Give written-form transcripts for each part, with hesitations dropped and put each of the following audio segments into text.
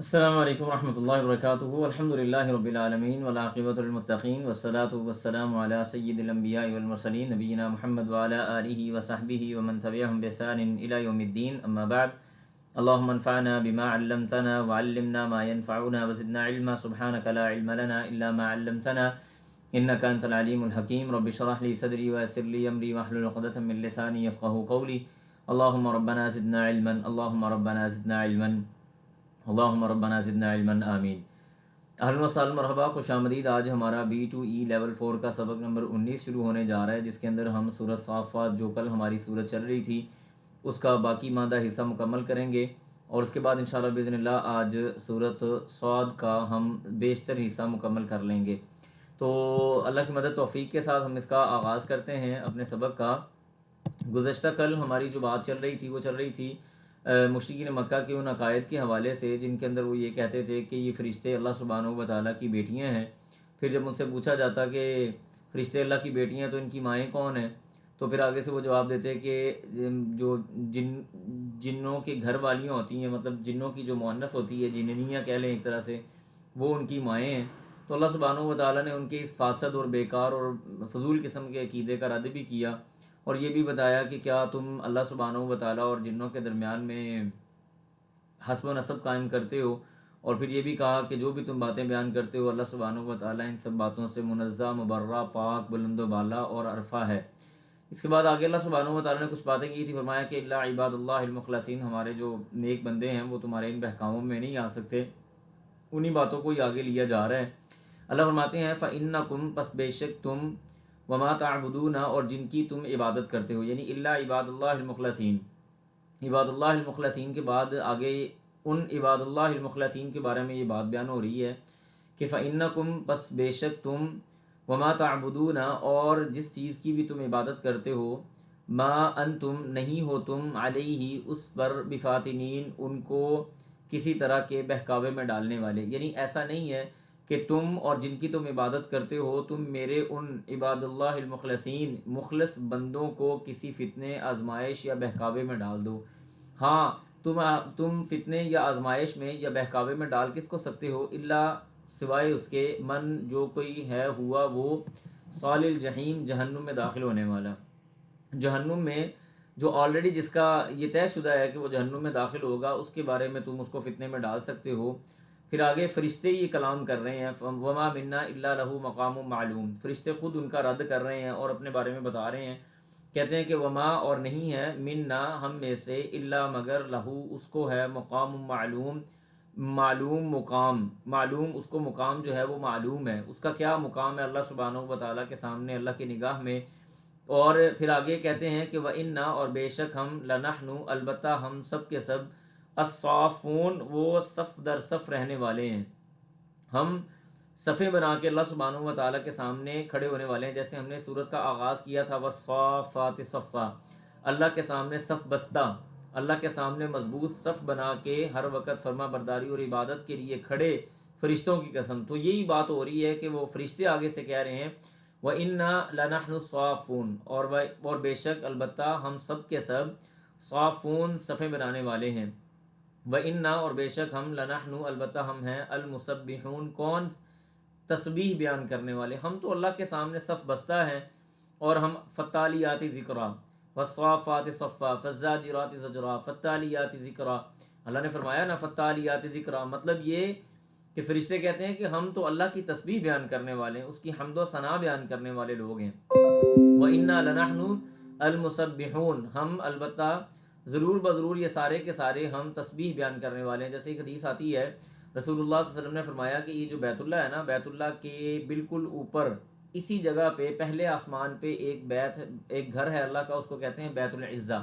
السلام علیکم ورحمۃ اللہ وبرکاتہ الحمدللہ رب العالمین والعاقبۃ للمتقین والصلاة والسلام علی سید الانبیاء والمرسلین نبینا محمد وعلی آلہ وصحبہ ومن تبعہم بإحسان الی یوم الدین اما بعد اللہم انفعنا بما علمتنا وعلمنا ما ينفعنا وزدنا علما سبحانک لا علم لنا الا ما علمتنا انک انت العلیم الحکیم رب اشرح لی صدری ویسر لی امری واحلل عقدۃ من لسانی یفقہوا قولی اللہم ربنا زدنا علما اللہم ربنا زدنا علما اللہم ربنا زدنا علما آمین۔ اہلا و سہلا مرحبا، خوش آمدید۔ آج ہمارا B2E لیول 4 کا سبق نمبر 19 شروع ہونے جا رہا ہے، جس کے اندر ہم سورۃ صافات، جو کل ہماری سورت چل رہی تھی، اس کا باقی ماندہ حصہ مکمل کریں گے، اور اس کے بعد انشاءاللہ باذن اللہ آج سورۃ صاد کا ہم بیشتر حصہ مکمل کر لیں گے۔ تو اللہ کی مدد توفیق کے ساتھ ہم اس کا آغاز کرتے ہیں اپنے سبق کا۔ گزشتہ کل ہماری جو بات چل رہی تھی وہ چل رہی تھی مشرکین مکہ کے ان عقائد کے حوالے سے، جن کے اندر وہ یہ کہتے تھے کہ یہ فرشتے اللہ سبحانہ و تعالیٰ کی بیٹیاں ہیں۔ پھر جب ان سے پوچھا جاتا کہ فرشتے اللہ کی بیٹیاں تو ان کی مائیں کون ہیں، تو پھر آگے سے وہ جواب دیتے کہ جو جنوں کے گھر والیاں ہوتی ہیں، مطلب جنوں کی جو مؤنث ہوتی ہے، جننیاں کہہ لیں ایک طرح سے، وہ ان کی مائیں ہیں۔ تو اللہ سبحانہ و تعالیٰ نے ان کے اس فاسد اور بیکار اور فضول قسم کے عقیدے کا رد بھی کیا، اور یہ بھی بتایا کہ کیا تم اللہ سبحانہ و تعالیٰ اور جنوں کے درمیان میں حسب و نسب قائم کرتے ہو، اور پھر یہ بھی کہا کہ جو بھی تم باتیں بیان کرتے ہو، اللہ سبحانہ و تعالیٰ ان سب باتوں سے منزہ، مبرہ، پاک، بلند و بالا اور عرفہ ہے۔ اس کے بعد آگے اللہ سبحانہ و تعالیٰ نے کچھ باتیں کی تھی، فرمایا کہ اللہ عباد اللہ المخلصین، ہمارے جو نیک بندے ہیں وہ تمہارے ان بہکاووں میں نہیں آ سکتے۔ انہی باتوں کو ہی آگے لیا جا رہا ہے۔ اللہ فرماتے ہیں فَإِنَّكُمْ، پس بے شک تم، وما تعبدون، اور جن کی تم عبادت کرتے ہو، یعنی اللہ عباد اللہ المخلصین، عباد اللہ المخلصین کے بعد آگے ان عباد اللہ المخلصین کے بارے میں یہ بات بیان ہو رہی ہے کہ فَإِنَّكُمْ، پس بے شک تم، وما تعبدون، اور جس چیز کی بھی تم عبادت کرتے ہو، ما انتم، نہیں ہو تم، علیہ، اس پر، بفاتنین، ان کو کسی طرح کے بہکاوے میں ڈالنے والے، یعنی ایسا نہیں ہے کہ تم اور جن کی تم عبادت کرتے ہو، تم میرے ان عباد اللہ المخلصین، مخلص بندوں کو کسی فتنے، آزمائش یا بہکاوے میں ڈال دو۔ ہاں، تم فتنے یا آزمائش میں یا بہکاوے میں ڈال کس کو سکتے ہو؟ اللہ، سوائے اس کے، من، جو کوئی ہے، ہوا وہ، صال الجحیم، جہنم میں داخل ہونے والا، جہنم میں جو آلریڈی جس کا یہ طے شدہ ہے کہ وہ جہنم میں داخل ہوگا، اس کے بارے میں تم اس کو فتنے میں ڈال سکتے ہو۔ پھر آگے فرشتے یہ کلام کر رہے ہیں، وما منا الا لہ مقام معلوم، فرشتے خود ان کا رد کر رہے ہیں اور اپنے بارے میں بتا رہے ہیں، کہتے ہیں کہ وما، اور نہیں ہے، منا، ہم میں سے، الا، مگر، لہو، اس کو ہے، مقام معلوم، معلوم مقام، معلوم، اس کو مقام جو ہے وہ معلوم ہے۔ اس کا کیا مقام ہے اللہ سبحانہ و تعالیٰ کے سامنے، اللہ کی نگاہ میں؟ اور پھر آگے کہتے ہیں کہ وَإِنَّا، اور بے شک ہم، لَنَحْنُ، البتہ ہم، سب کے سب، الصافون، وہ صف در صف رہنے والے ہیں، ہم صفیں بنا کے اللہ سبحانہ و تعالیٰ کے سامنے کھڑے ہونے والے ہیں۔ جیسے ہم نے سورت کا آغاز کیا تھا وَالصَّافَّاتِ صَفًّا، اللہ کے سامنے صف بستہ، اللہ کے سامنے مضبوط صف بنا کے ہر وقت فرما برداری اور عبادت کے لیے کھڑے فرشتوں کی قسم۔ تو یہی بات ہو رہی ہے کہ وہ فرشتے آگے سے کہہ رہے ہیں وَإِنَّا لَنَحْنُ الصَّافُونَ، اور بے شک، البتہ ہم سب کے سب، صافون، صفیں بنانے والے ہیں۔ وَإِنَّا، اور بے شک ہم، لَنَحْنُ، البتہ ہم ہیں، المسبحون، کون؟ تسبیح بیان کرنے والے۔ ہم تو اللہ کے سامنے صف بستہ ہیں، اور ہم فالتالیات ذکرا، والصافات صفا، فالزاجرات زجرا، فالتالیات ذکرا۔ اللہ نے فرمایا نا فالتالیات ذکرا، مطلب یہ کہ فرشتے کہتے ہیں کہ ہم تو اللہ کی تسبیح بیان کرنے والے ہیں، اس کی حمد و ثنا بیان کرنے والے لوگ ہیں۔ وَإِنَّا لَنَحْنُ الْمُسَبِّحُونَ، ہم البتہ، ضرور بضرور یہ سارے کے سارے ہم تسبیح بیان کرنے والے ہیں۔ جیسے ایک حدیث آتی ہے، رسول اللہ صلی اللہ علیہ وسلم نے فرمایا کہ یہ جو بیت اللہ ہے نا، بیت اللہ کے بالکل اوپر، اسی جگہ پہ، پہلے آسمان پہ ایک گھر ہے اللہ کا، اس کو کہتے ہیں بیت العزہ۔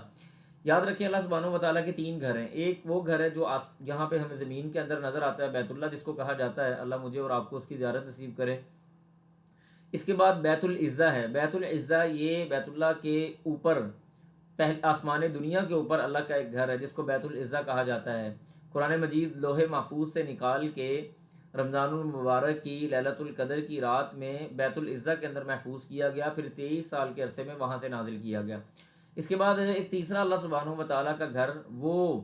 یاد رکھیں اللہ سبحانہ و تعالیٰ کے 3 گھر ہیں۔ ایک وہ گھر ہے جو جہاں پہ ہمیں زمین کے اندر نظر آتا ہے، بیت اللہ جس کو کہا جاتا ہے، اللہ مجھے اور آپ کو اس کی زیارت نصیب کرے۔ اس کے بعد بیت العزہ ہے، بیت العزہ یہ بیت اللہ کے اوپر، آسمان دنیا کے اوپر اللہ کا ایک گھر ہے جس کو بیت العزہ کہا جاتا ہے۔ قرآن مجید لوح محفوظ سے نکال کے رمضان المبارک کی لیلۃ القدر کی رات میں بیت العزہ کے اندر محفوظ کیا گیا، پھر 23 سال کے عرصے میں وہاں سے نازل کیا گیا۔ اس کے بعد ایک تیسرا اللہ سبحانہ و تعالیٰ کا گھر، وہ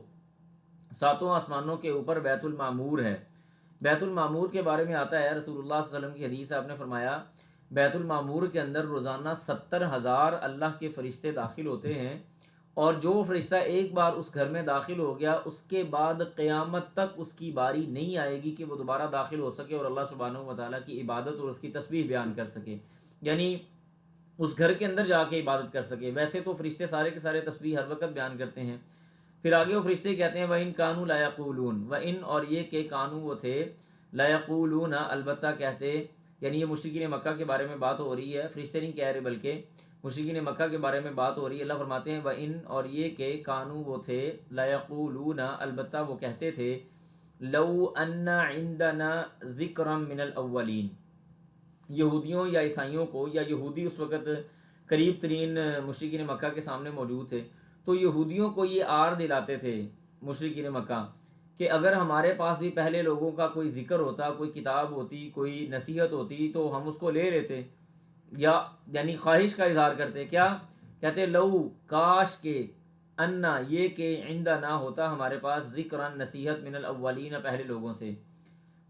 ساتوں آسمانوں کے اوپر بیت المعمور ہے۔ بیت المعمور کے بارے میں آتا ہے، رسول اللہ صلی اللہ علیہ وسلم کی حدیث آپ نے فرمایا بیت المعمور کے اندر روزانہ 70,000 اللہ کے فرشتے داخل ہوتے ہیں، اور جو فرشتہ ایک بار اس گھر میں داخل ہو گیا اس کے بعد قیامت تک اس کی باری نہیں آئے گی کہ وہ دوبارہ داخل ہو سکے اور اللہ سبحانہ و تعالیٰ کی عبادت اور اس کی تسبیح بیان کر سکے، یعنی اس گھر کے اندر جا کے عبادت کر سکے۔ ویسے تو فرشتے سارے کے سارے تسبیح ہر وقت بیان کرتے ہیں۔ پھر آگے وہ فرشتے کہتے ہیں وَإِن كَانُوا لَيَقُولُونَ، وَإِن اور یہ کہ کانو وہ تھے، لَيَقُولُونَ البتہ کہتے، یعنی یہ مشرکین مکہ کے بارے میں بات ہو رہی ہے، فرشتے نہیں کہہ رہے بلکہ مشرکین مکہ کے بارے میں بات ہو رہی ہے۔ اللہ فرماتے ہیں وَإِن اور یہ کہ کانو وہ تھے، لَيَقُولُونَ البتہ وہ کہتے تھے، لَوْ أَنَّ عِندَنَا ذِكْرًا مِّنَ الْأَوَّلِينَ، یہودیوں یا عیسائیوں کو، یا یہودی اس وقت قریب ترین مشرکین مکہ کے سامنے موجود تھے، تو یہودیوں کو یہ آر دلاتے تھے مشرکین مکہ کہ اگر ہمارے پاس بھی پہلے لوگوں کا کوئی ذکر ہوتا، کوئی کتاب ہوتی، کوئی نصیحت ہوتی تو ہم اس کو لے لیتے، یا یعنی خواہش کا اظہار کرتے۔ کیا کہتے؟ لو کاش کے، انا یہ کہ عندہ نہ ہوتا ہمارے پاس ذکرً نصیحت من الاولین پہلے لوگوں سے،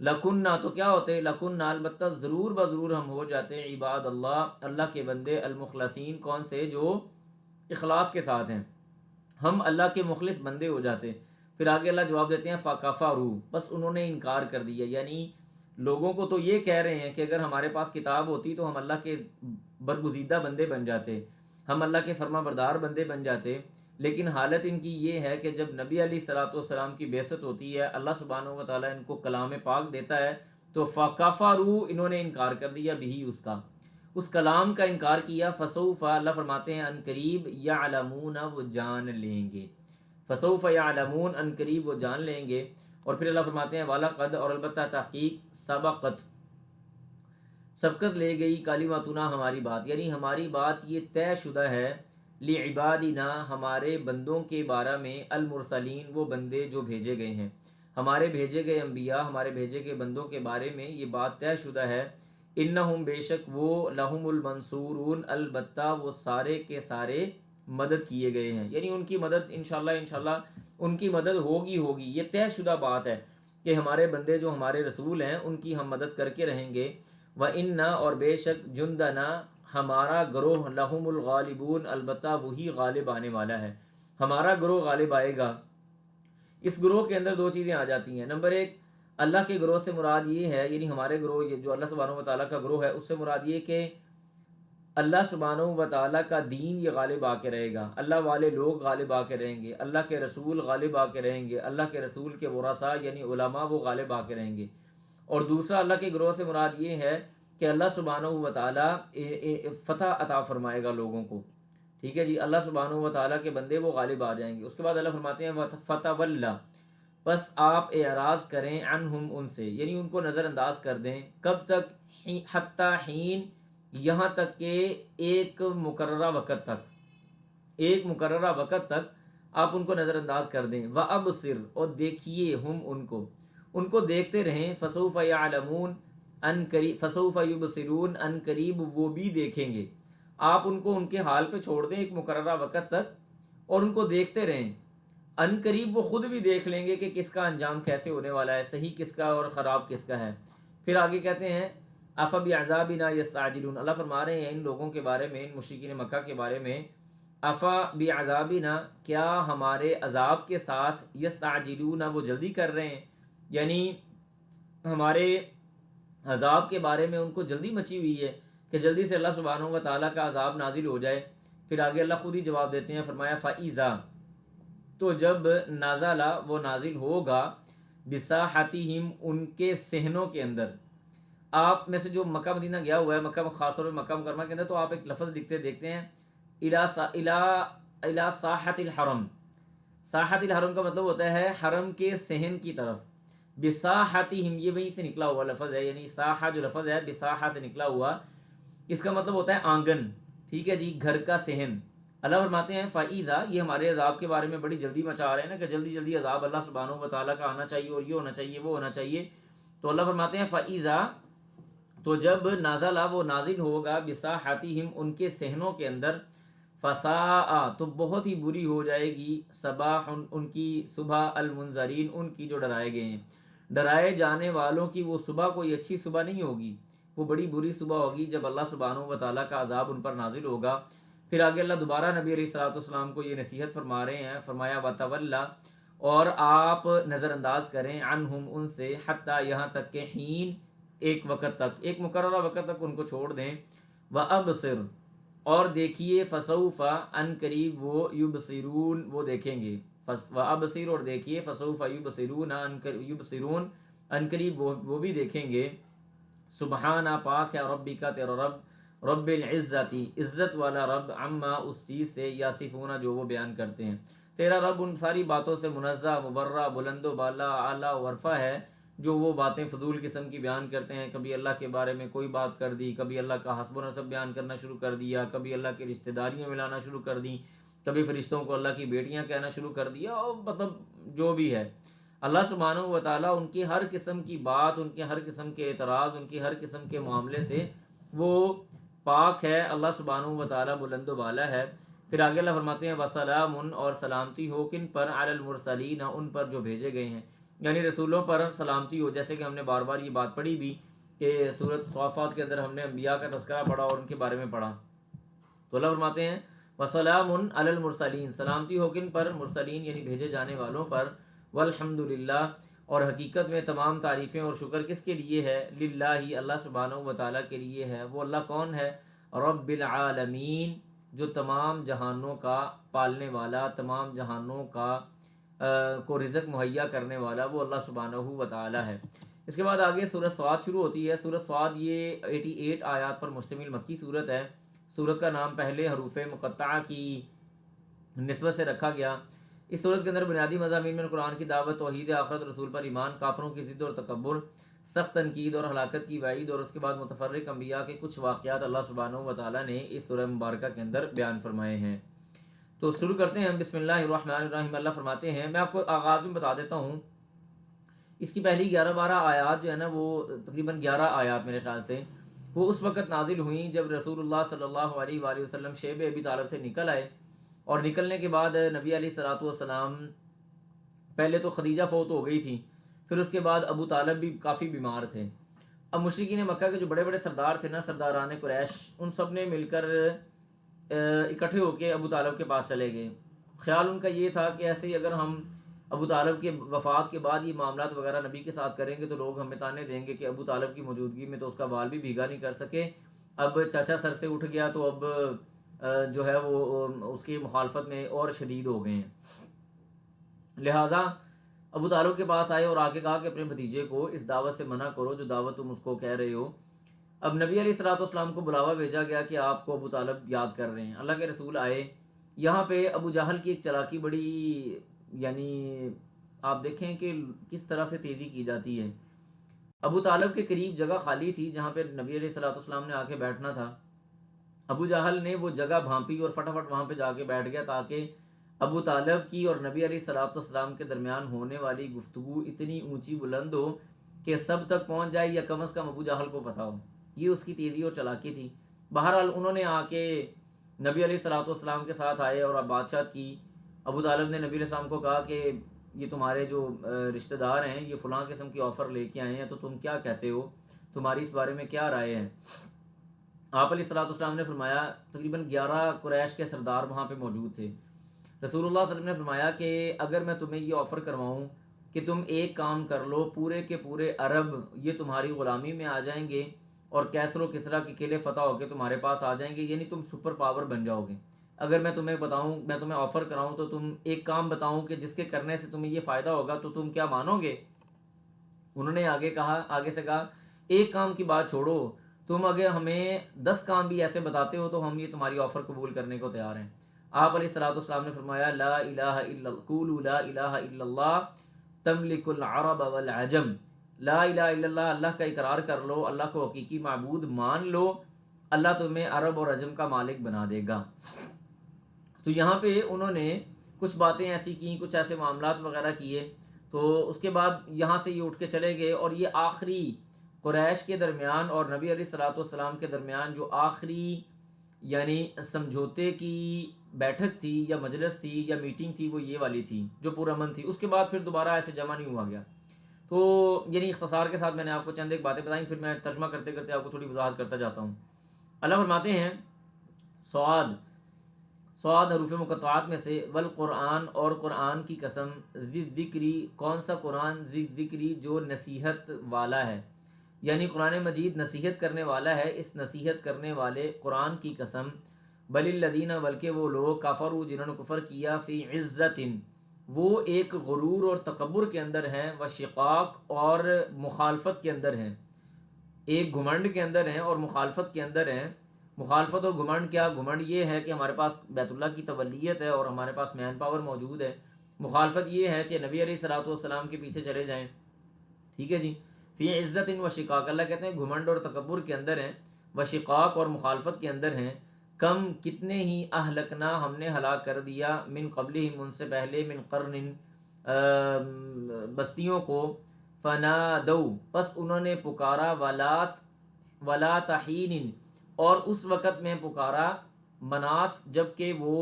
لکنہ تو کیا ہوتے، لکنہ البتہ ضرور بضرور ہم ہو جاتے عباد اللہ اللہ کے بندے، المخلصین کون سے، جو اخلاص کے ساتھ ہیں، ہم اللہ کے مخلص بندے ہو جاتے۔ پھر آگے اللہ جواب دیتے ہیں فَكَفَرُوا، بس انہوں نے انکار کر دیا، یعنی لوگوں کو تو یہ کہہ رہے ہیں کہ اگر ہمارے پاس کتاب ہوتی تو ہم اللہ کے برگزیدہ بندے بن جاتے، ہم اللہ کے فرما بردار بندے بن جاتے، لیکن حالت ان کی یہ ہے کہ جب نبی علیہ الصلوۃ والسلام کی بعثت ہوتی ہے، اللہ سبحانہ و تعالیٰ ان کو کلام پاک دیتا ہے، تو فَكَفَرُوا انہوں نے انکار کر دیا بھی اس کلام کا انکار کیا۔ فسوف اللہ فرماتے ہیں ان قریب یعلمون وہ جان لیں گے، فسوف یعلمون ان قریب وہ جان لیں گے۔ اور پھر اللہ فرماتے ہیں وَلَقَدْ اور البتہ تحقیق سبقت لے گئی کلمتنا ہماری بات، یعنی ہماری بات یہ طے شدہ ہے، لعبادنا ہمارے بندوں کے بارے میں، المرسلین وہ بندے جو بھیجے گئے ہیں، ہمارے بھیجے گئے انبیاء، ہمارے بھیجے گئے بندوں کے بارے میں یہ بات طے شدہ ہے، انہم بے شک وہ لہم المنصورون البتہ وہ سارے کے سارے مدد کیے گئے ہیں، یعنی ان کی مدد انشاءاللہ ان کی مدد ہوگی، یہ طے شدہ بات ہے کہ ہمارے بندے جو ہمارے رسول ہیں ان کی ہم مدد کر کے رہیں گے۔ وَإِنَّا اور بے شک جُنْدَنَا ہمارا گروہ لَهُمُ الْغَالِبُونَ البتہ وہی غالب آنے والا ہے، ہمارا گروہ غالب آئے گا۔ اس گروہ کے اندر دو چیزیں آ جاتی ہیں، نمبر ایک اللہ کے گروہ سے مراد یہ ہے، یعنی ہمارے گروہ یہ جو اللہ سبحانہ و تعالیٰ کا گروہ ہے اس سے مراد یہ کہ اللہ سبحانہ و تعالیٰ کا دین یہ غالب آ کے رہے گا، اللہ والے لوگ غالب آ کے رہیں گے، اللہ کے رسول غالب آ کے رہیں گے، اللہ کے رسول کے ورثاء یعنی علماء وہ غالب آ کے رہیں گے۔ اور دوسرا اللہ کے گروہ سے مراد یہ ہے کہ اللہ سبحانہ و تعالیٰ فتح عطا فرمائے گا لوگوں کو، ٹھیک ہے جی، اللہ سبحانہ و تعالیٰ کے بندے وہ غالب آ جائیں گے۔ اس کے بعد اللہ فرماتے ہیں فَتَوَلَّ پس آپ اعراض کریں عنہم ان سے، یعنی ان کو نظر انداز کر دیں، کب تک، حتی حین یہاں تک کہ ایک مقررہ وقت تک آپ ان کو نظر انداز کر دیں۔ وَأَبْصِرْ اور دیکھیے ہم ان کو دیکھتے رہیں، فَسَوْفَ يَعْلَمُونَ فَسَوْفَ يُبْصِرُونَ ان قریب وہ بھی دیکھیں گے۔ آپ ان کو ان کے حال پہ چھوڑ دیں ایک مقررہ وقت تک اور ان کو دیکھتے رہیں، ان قریب وہ خود بھی دیکھ لیں گے کہ کس کا انجام کیسے ہونے والا ہے، صحیح کس کا اور خراب کس کا ہے۔ پھر آگے کہتے ہیں افبعذابنا یستعجلون، اللہ فرما رہے ہیں ان لوگوں کے بارے میں، ان مشرکین مکہ کے بارے میں، افبعذابنا کیا ہمارے عذاب کے ساتھ، یستعجلون وہ جلدی کر رہے ہیں، یعنی ہمارے عذاب کے بارے میں ان کو جلدی مچی ہوئی ہے کہ جلدی سے اللہ سبحانہ و تعالیٰ کا عذاب نازل ہو جائے۔ پھر آگے اللہ خود ہی جواب دیتے ہیں، فرمایا فَإِذَا تو جب نازلہ وہ نازل ہوگا، بساحتہم ان کے صحنوں کے اندر، آپ میں سے جو مکہ مدینہ گیا ہوا ہے، مکہ خاص طور پہ مکہ مکرمہ کے اندر، تو آپ ایک لفظ دیکھتے ہیں الی ساحت الحرم، ساحت الحرم کا مطلب ہوتا ہے حرم کے صحن کی طرف، بساحتہم یہ وہیں سے نکلا ہوا لفظ ہے، یعنی ساحہ جو لفظ ہے بساحہ سے نکلا ہوا، اس کا مطلب ہوتا ہے آنگن، ٹھیک ہے جی، گھر کا صحن۔ اللہ فرماتے ہیں فَإِذَا یہ ہمارے عذاب کے بارے میں بڑی جلدی مچا رہے ہیں نا کہ جلدی جلدی عذاب اللہ سبحانہ و تعالیٰ کا آنا چاہیے اور یہ ہونا چاہیے وہ ہونا چاہیے، تو اللہ فرماتے ہیں فَإِذَا تو جب نازلہ وہ نازل ہوگا، بساحتہم ان کے صحنوں کے اندر، فساء تو بہت ہی بری ہو جائے گی، صباح ان کی صبح، المنذرین ان کی جو ڈرائے گئے ہیں، ڈرائے جانے والوں کی وہ صبح کوئی اچھی صبح نہیں ہوگی، وہ بڑی بری صبح ہوگی جب اللہ سبحانہ و تعالیٰ کا عذاب ان پر نازل ہوگا۔ پھر آگے اللہ دوبارہ نبی علیہ الصلوۃ والسلام کو یہ نصیحت فرما رہے ہیں، فرمایا وَتَوَلَّ اور آپ نظر انداز کریں، عنہم ان سے، حتیٰ یہاں تک کہ حین ایک وقت تک، ایک مقررہ وقت تک ان کو چھوڑ دیں، وَأَبْصِرْ اور دیکھیے، فسوف ان قریب وہ، یبصرون وہ دیکھیں گے، وَأَبْصِرْ اور دیکھیے، فسوف یبصرون یبصرون ان قریب وہ بھی دیکھیں گے، سبحانہ پاک ہے ربی کا تیرا رب، رب العزتی عزت والا رب، عما اس چیز سے، یاسفون جو وہ بیان کرتے ہیں، تیرا رب ان ساری باتوں سے منزہ، مبرہ، بلند و بالا، اعلیٰ و عرفہ ہے، جو وہ باتیں فضول قسم کی بیان کرتے ہیں، کبھی اللہ کے بارے میں کوئی بات کر دی، کبھی اللہ کا حسب و نسب بیان کرنا شروع کر دیا، کبھی اللہ کی رشتہ داریاں ملانا شروع کر دیں، کبھی فرشتوں کو اللہ کی بیٹیاں کہنا شروع کر دیا، اور مطلب جو بھی ہے، اللہ سبحانہ و تعالیٰ ان کی ہر قسم کی بات، ان کے ہر قسم کے اعتراض، ان کی ہر قسم کے معاملے سے وہ پاک ہے، اللہ سبحانہ و تعالیٰ بلند و بالا ہے۔ پھر آگے اللہ فرماتے ہیں وسلام اور سلامتی ہو کن پر، علی المرسلین ان پر جو بھیجے گئے ہیں، یعنی رسولوں پر سلامتی ہو، جیسے کہ ہم نے بار بار یہ بات پڑھی بھی کہ سورۃ صافات کے اندر ہم نے انبیاء کا تذکرہ پڑھا اور ان کے بارے میں پڑھا، تو اللہ فرماتے ہیں وسلام علی المرسلین سلامتی ہو کن پر، مرسلین یعنی بھیجے جانے والوں پر، والحمد للہ اور حقیقت میں تمام تعریفیں اور شکر کس کے لیے ہے، للہ اللہ سبحانہ و تعالیٰ کے لیے ہے، وہ اللہ کون ہے، رب العالمین جو تمام جہانوں کا پالنے والا، تمام جہانوں کا کو رزق مہیا کرنے والا، وہ اللہ سبحانہ و تعالیٰ ہے۔ اس کے بعد آگے سورۃ صاد شروع ہوتی ہے۔ سورۃ صاد یہ 88 آیات پر مشتمل مکی صورت ہے۔ سورت کا نام پہلے حروف مقطعہ کی نسبت سے رکھا گیا۔ اس صورت کے اندر بنیادی مضامین میں قرآن کی دعوت، توحید، آخرت، رسول پر ایمان، کافروں کی ضد اور تکبر، سخت تنقید اور ہلاکت کی وعید، اور اس کے بعد متفرق انبیاء کے کچھ واقعات اللہ سبحانہ و تعالیٰ نے اس سورہ مبارکہ کے اندر بیان فرمائے ہیں۔ تو شروع کرتے ہیں، بسم اللہ الرحمن الرحیم۔ اللہ فرماتے ہیں، میں آپ کو آغاز میں بتا دیتا ہوں، اس کی پہلی 11-12 آیات جو ہے نا، وہ تقریباً 11 آیات میرے خیال سے وہ اس وقت نازل ہوئیں جب رسول اللہ صلی اللہ علیہ وآلہ وسلم شیب ابی طالب سے نکل آئے، اور نکلنے کے بعد نبی علیہ الصلوۃ والسلام، پہلے تو خدیجہ فوت ہو گئی تھی، پھر اس کے بعد ابو طالب بھی کافی بیمار تھے۔ اب مشرکین مکہ کے جو بڑے بڑے سردار تھے نا، سرداران قریش، ان سب نے مل کر اکٹھے ہو کے ابو طالب کے پاس چلے گئے۔ خیال ان کا یہ تھا کہ ایسے ہی اگر ہم ابو طالب کے وفات کے بعد یہ معاملات وغیرہ نبی کے ساتھ کریں گے تو لوگ ہمیں تانے دیں گے کہ ابو طالب کی موجودگی میں تو اس کا بال بھی بھیگا نہیں کر سکے، اب چاچا سر سے اٹھ گیا تو اب جو ہے وہ اس کی مخالفت میں اور شدید ہو گئے ہیں۔ لہٰذا ابو طالب کے پاس آئے اور آ کے کہا کہ اپنے بھتیجے کو اس دعوت سے منع کرو جو دعوت تم اس کو کہہ رہے ہو۔ اب نبی علیہ الصلوۃ والسلام کو بلاوا بھیجا گیا کہ آپ کو ابو طالب یاد کر رہے ہیں۔ اللہ کے رسول آئے، یہاں پہ ابو جہل کی ایک چلاکی بڑی، یعنی آپ دیکھیں کہ کس طرح سے تیزی کی جاتی ہے۔ ابو طالب کے قریب جگہ خالی تھی جہاں پہ نبی علیہ الصلوۃ والسلام نے آ کے بیٹھنا تھا۔ ابو جہل نے وہ جگہ بھانپی اور فٹافٹ وہاں پہ جا کے بیٹھ گیا تاکہ ابو طالب کی اور نبی علیہ الصلوۃ والسلام کے درمیان ہونے والی گفتگو اتنی اونچی بلند ہو کہ سب تک پہنچ جائے، یا کم از کم ابو جہل کو پتہ ہو۔ یہ اس کی تیزی اور چلاکی تھی۔ بہرحال انہوں نے آ کے نبی علیہ الصلوۃ والسلام کے ساتھ آئے اور اب بادشاہت کی۔ ابو طالب نے نبی علیہ السلام کو کہا کہ یہ تمہارے جو رشتہ دار ہیں یہ فلاں قسم کی آفر لے کے آئے ہیں، تو تم کیا کہتے ہو، تمہاری اس بارے میں کیا رائے ہے؟ آپ علیہ الصلوۃ والسلام نے فرمایا، تقریباً 11 قریش کے سردار وہاں پہ موجود تھے۔ رسول اللہ صلی اللہ علیہ وسلم نے فرمایا کہ اگر میں تمہیں یہ آفر کرواؤں کہ تم ایک کام کر لو، پورے کے پورے عرب یہ تمہاری غلامی میں آ جائیں گے اور کیسر و کسریٰ کے قلعے فتح ہو کے تمہارے پاس آ جائیں گے، یعنی تم سپر پاور بن جاؤ گے۔ اگر میں تمہیں بتاؤں، میں تمہیں آفر کراؤں تو تم ایک کام بتاؤں کہ جس کے کرنے سے تمہیں یہ فائدہ ہوگا، تو تم کیا مانو گے؟ انہوں نے آگے سے کہا، ایک کام کی بات چھوڑو، تم اگر ہمیں 10 کام بھی ایسے بتاتے ہو تو ہم یہ تمہاری آفر قبول کرنے کو تیار ہیں۔ آپ علیہ الصلوۃ والسلام نے فرمایا، لا الہ الا قولوا لا الہ الا اللہ تملک العرب والعجم، لا الہ الا اللہ، اللہ کا اقرار کر لو، اللہ کو حقیقی معبود مان لو، اللہ تمہیں عرب اور عجم کا مالک بنا دے گا۔ تو یہاں پہ انہوں نے کچھ باتیں ایسی کی، کچھ ایسے معاملات وغیرہ کیے، تو اس کے بعد یہاں سے یہ اٹھ کے چلے گئے، اور یہ آخری قریش کے درمیان اور نبی علیہ الصلوۃ والسلام کے درمیان جو آخری یعنی سمجھوتے کی بیٹھک تھی یا مجلس تھی یا میٹنگ تھی، وہ یہ والی تھی جو پرامن تھی. اس کے بعد پھر دوبارہ ایسے جمع نہیں ہوا گیا. تو یعنی اختصار کے ساتھ میں نے آپ کو چند ایک باتیں بتائیں، پھر میں ترجمہ کرتے کرتے آپ کو تھوڑی وضاحت کرتا جاتا ہوں. اللہ فرماتے ہیں سواد حروف مقطعات میں سے، والقرآن، اور قرآن کی قسم، ذی ذکری، کون سا قرآن، ذی ذکری جو نصیحت والا ہے، یعنی قرآن مجید نصیحت کرنے والا ہے. اس نصیحت کرنے والے قرآن کی قسم. بل الذین، بلکہ وہ لوگ، کفروا، جنہوں نے کفر کیا، فی عزت، وہ ایک غرور اور تکبر کے اندر ہیں، و شقاق، اور مخالفت کے اندر ہیں. ایک گھمنڈ کے اندر ہیں اور مخالفت کے اندر ہیں. مخالفت اور گھمنڈ کیا؟ گھمنڈ یہ ہے کہ ہمارے پاس بیت اللہ کی تولیت ہے اور ہمارے پاس مین پاور موجود ہے. مخالفت یہ ہے کہ نبی علیہ الصلوۃ والسلام کے پیچھے چلے جائیں. ٹھیک ہے جی. فی عزت و شقاق، اللہ کہتے ہیں گھمنڈ اور تکبر کے اندر ہیں، و شقاق، اور مخالفت کے اندر ہیں. کم، کتنے ہی، اہلکنا، ہم نے ہلاک کر دیا، من قبلہم، ان سے پہلے، من قرن، بستیوں کو، فنادو، پس انہوں نے پکارا، ولا تحین، اور اس وقت میں پکارا، مناس، جب کہ وہ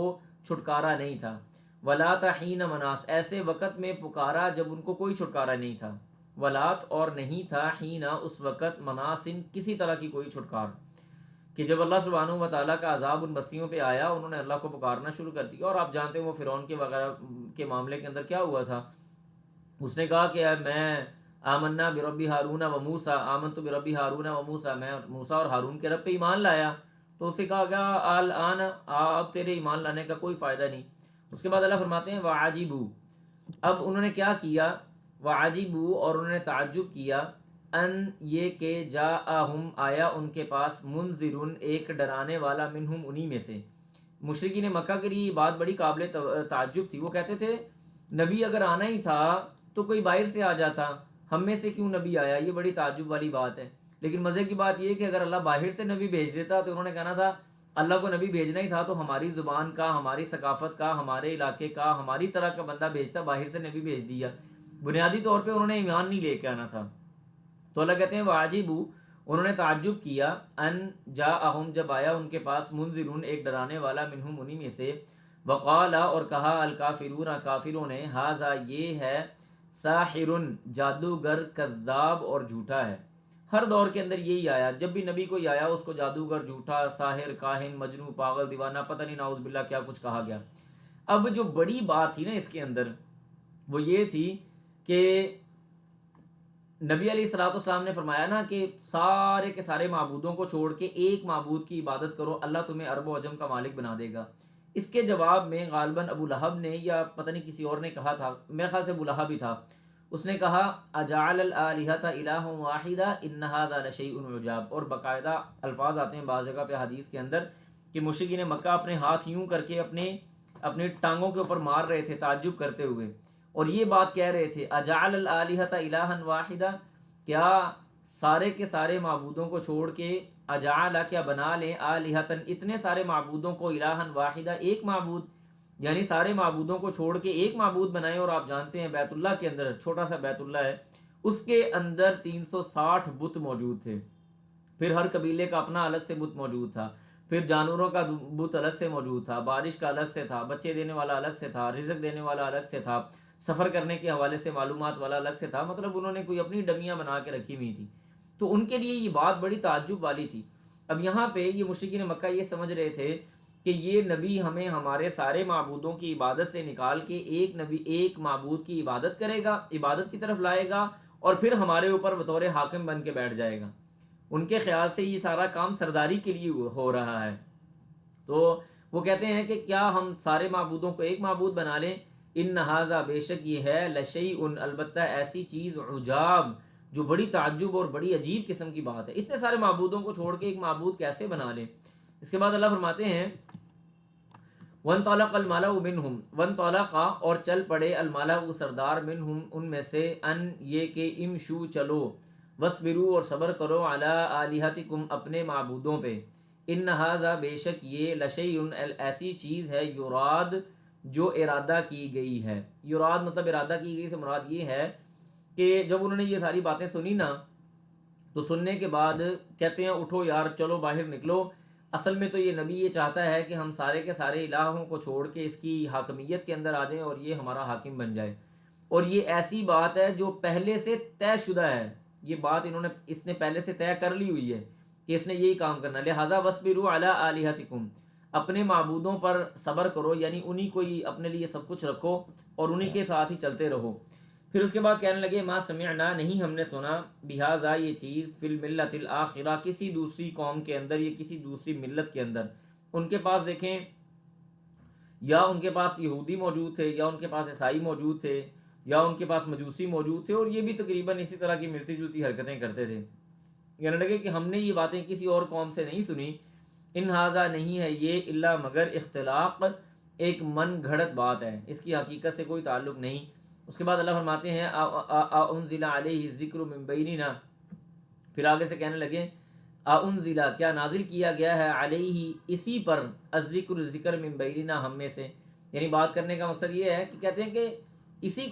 چھٹکارا نہیں تھا. ولا تحین مناس، ایسے وقت میں پکارا جب ان کو کوئی چھٹکارا نہیں تھا. ولات، اور نہیں تھا، حینا، اس وقت، مناسن، کسی طرح کی کوئی چھٹکار. کہ جب اللہ سبحانہ و تعالیٰ کا عذاب ان بستیوں پہ آیا، انہوں نے اللہ کو پکارنا شروع کر دیا. اور آپ جانتے ہیں وہ فرعون کے وغیرہ کے معاملے کے اندر کیا ہوا تھا. اس نے کہا کہ میں آمنا برب ہارون و موسیٰ، آمنت برب ہارون و موسیٰ، میں موسیٰ اور ہارون کے رب پہ ایمان لایا. تو اسے کہا گیا الآن، اب تیرے ایمان لانے کا کوئی فائدہ نہیں. اس کے بعد اللہ فرماتے ہیں وعجبوا، اب انہوں نے کیا کیا، وعجبوا، اور انہوں نے تعجب کیا، ان، یہ کہ جاءہم، آیا ان کے پاس، منذر، ایک ڈرانے والا، منہم، انہی میں سے. مشرکین مکہ کے لیے یہ بات بڑی قابل تعجب تھی. وہ کہتے تھے نبی اگر آنا ہی تھا تو کوئی باہر سے آ جاتا، ہم میں سے کیوں نبی آیا؟ یہ بڑی تعجب والی بات ہے. لیکن مزے کی بات یہ کہ اگر اللہ باہر سے نبی بھیج دیتا تو انہوں نے کہنا تھا اللہ کو نبی بھیجنا ہی تھا تو ہماری زبان کا، ہماری ثقافت کا، ہمارے علاقے کا، ہماری طرح کا بندہ بھیجتا، باہر سے نبی بھیج دیا. بنیادی طور پہ انہوں نے ایمان نہیں لے کے آنا تھا. تو اللہ کہتے ہیں واجبو، انہوں نے تعجب کیا، ان جاءہم، جب آیا ان کے پاس، منذرون، ایک ڈرانے والا، منہم، انہی میں سے. وقال، اور کہا، الکافرون، کافروں نے، ھذا، یہ ہے، ساحر، جادوگر، کذاب، اور جھوٹا ہے. ہر دور کے اندر یہی آیا، جب بھی نبی کوئی آیا اس کو جادوگر، جھوٹا، ساحر، کاہن، مجنون، پاگل، دیوانہ، پتہ نہیں نعوذ باللہ کیا کچھ کہا گیا. اب جو بڑی بات تھی نا اس کے اندر وہ یہ تھی کہ نبی علیہ الصلوۃ والسلام نے فرمایا نا کہ سارے کے سارے معبودوں کو چھوڑ کے ایک معبود کی عبادت کرو، اللہ تمہیں عرب و عجم کا مالک بنا دے گا. اس کے جواب میں غالباً ابو لہب نے یا پتہ نہیں کسی اور نے کہا تھا، میرے خیال سے ابو لہب ہی تھا، اس نے کہا اجعل الآلہۃ الہ واحدہ ان ھذا لشیء عجاب. اور باقاعدہ الفاظ آتے ہیں بعض جگہ پہ حدیث کے اندر کہ مشرکین مکہ اپنے ہاتھ یوں کر کے اپنے ٹانگوں کے اوپر مار رہے تھے تعجب کرتے ہوئے، اور یہ بات کہہ رہے تھے اجعل الآلہۃ الہا واحدہ، کیا سارے کے سارے معبودوں کو چھوڑ کے، اجعل، کیا بنا لیں، آلہتن، اتنے سارے معبودوں کو، الہا واحدہ، ایک معبود، یعنی سارے معبودوں کو چھوڑ کے ایک معبود بنائے. اور آپ جانتے ہیں بیت اللہ کے اندر، چھوٹا سا بیت اللہ ہے، اس کے اندر 360 بت موجود تھے. پھر ہر قبیلے کا اپنا الگ سے بت موجود تھا، پھر جانوروں کا بت الگ سے موجود تھا، بارش کا الگ سے تھا، بچے دینے والا الگ سے تھا، رزق دینے والا الگ سے تھا، سفر کرنے کے حوالے سے معلومات والا الگ سے تھا. مطلب انہوں نے کوئی اپنی ڈمیاں بنا کے رکھی ہوئی تھی. تو ان کے لیے یہ بات بڑی تعجب والی تھی. اب یہاں پہ یہ مشرکین مکہ یہ سمجھ رہے تھے کہ یہ نبی ہمیں ہمارے سارے معبودوں کی عبادت سے نکال کے ایک نبی، ایک معبود کی عبادت کرے گا، عبادت کی طرف لائے گا، اور پھر ہمارے اوپر بطور حاکم بن کے بیٹھ جائے گا. ان کے خیال سے یہ سارا کام سرداری کے لیے ہو رہا ہے. تو وہ کہتے ہیں کہ کیا ہم سارے معبودوں کو ایک معبود بنا لیں. ان ھذا، بے شک یہ ہے، لشیء، البتہ ایسی چیز، عجاب، جو بڑی تعجب اور بڑی عجیب قسم کی بات ہے. اتنے سارے معبودوں کو چھوڑ کے ایک معبود کیسے بنا لیں. اس کے بعد اللہ فرماتے ہیں وانطلق الملأ منہم، وانطلق، اور چل پڑے، الملأ، سردار، منہم، ان میں سے، ان، یہ کہ، امشو، چلو، وصبروا، اور صبر کرو، علی آلہتکم، اپنے معبودوں پہ، ان ھذا، بے شک یہ، لشیء، ایسی چیز ہے، یراد، جو ارادہ کی گئی ہے. یراد مطلب ارادہ کی گئی سے مراد یہ ہے کہ جب انہوں نے یہ ساری باتیں سنی نا تو سننے کے بعد کہتے ہیں اٹھو یار، چلو باہر نکلو، اصل میں تو یہ نبی یہ چاہتا ہے کہ ہم سارے کے سارے الہوں کو چھوڑ کے اس کی حاکمیت کے اندر آ جائیں اور یہ ہمارا حاکم بن جائے. اور یہ ایسی بات ہے جو پہلے سے طے شدہ ہے. یہ بات اس نے پہلے سے طے کر لی ہوئی ہے کہ اس نے یہی کام کرنا. لہذا وَاصْبِرُوا عَلَىٰ آلِهَتِكُمْ، اپنے معبودوں پر صبر کرو، یعنی انہی کو ہی اپنے لیے سب کچھ رکھو اور انہی کے ساتھ ہی چلتے رہو. پھر اس کے بعد کہنے لگے ما سمعنا، نہیں ہم نے سنا، بہذا یہ چیز، فی الملت الاخرہ، کسی دوسری قوم کے اندر یا کسی دوسری ملت کے اندر. ان کے پاس دیکھیں، یا ان کے پاس یہودی موجود تھے، یا ان کے پاس عیسائی موجود تھے، یا ان کے پاس مجوسی موجود تھے، اور یہ بھی تقریباً اسی طرح کی ملتی جلتی حرکتیں کرتے تھے. کہنے لگے کہ ہم نے یہ باتیں کسی اور قوم سے نہیں سنی. ان ھذا، نہیں ہے یہ، الا مگر اختلاق، ایک من گھڑت بات ہے، اس کی حقیقت سے کوئی تعلق نہیں. اس کے بعد اللہ فرماتے ہیں انزل علیہ الذکر من بیننا، پھر آگے سے کہنے لگے انزل، کیا نازل کیا گیا ہے، علیہ، اسی پر، الذکر، ذکر، من بیننا، ہم میں سے. یعنی بات کرنے کا مقصد یہ ہے کہ کہتے ہیں کہ اسی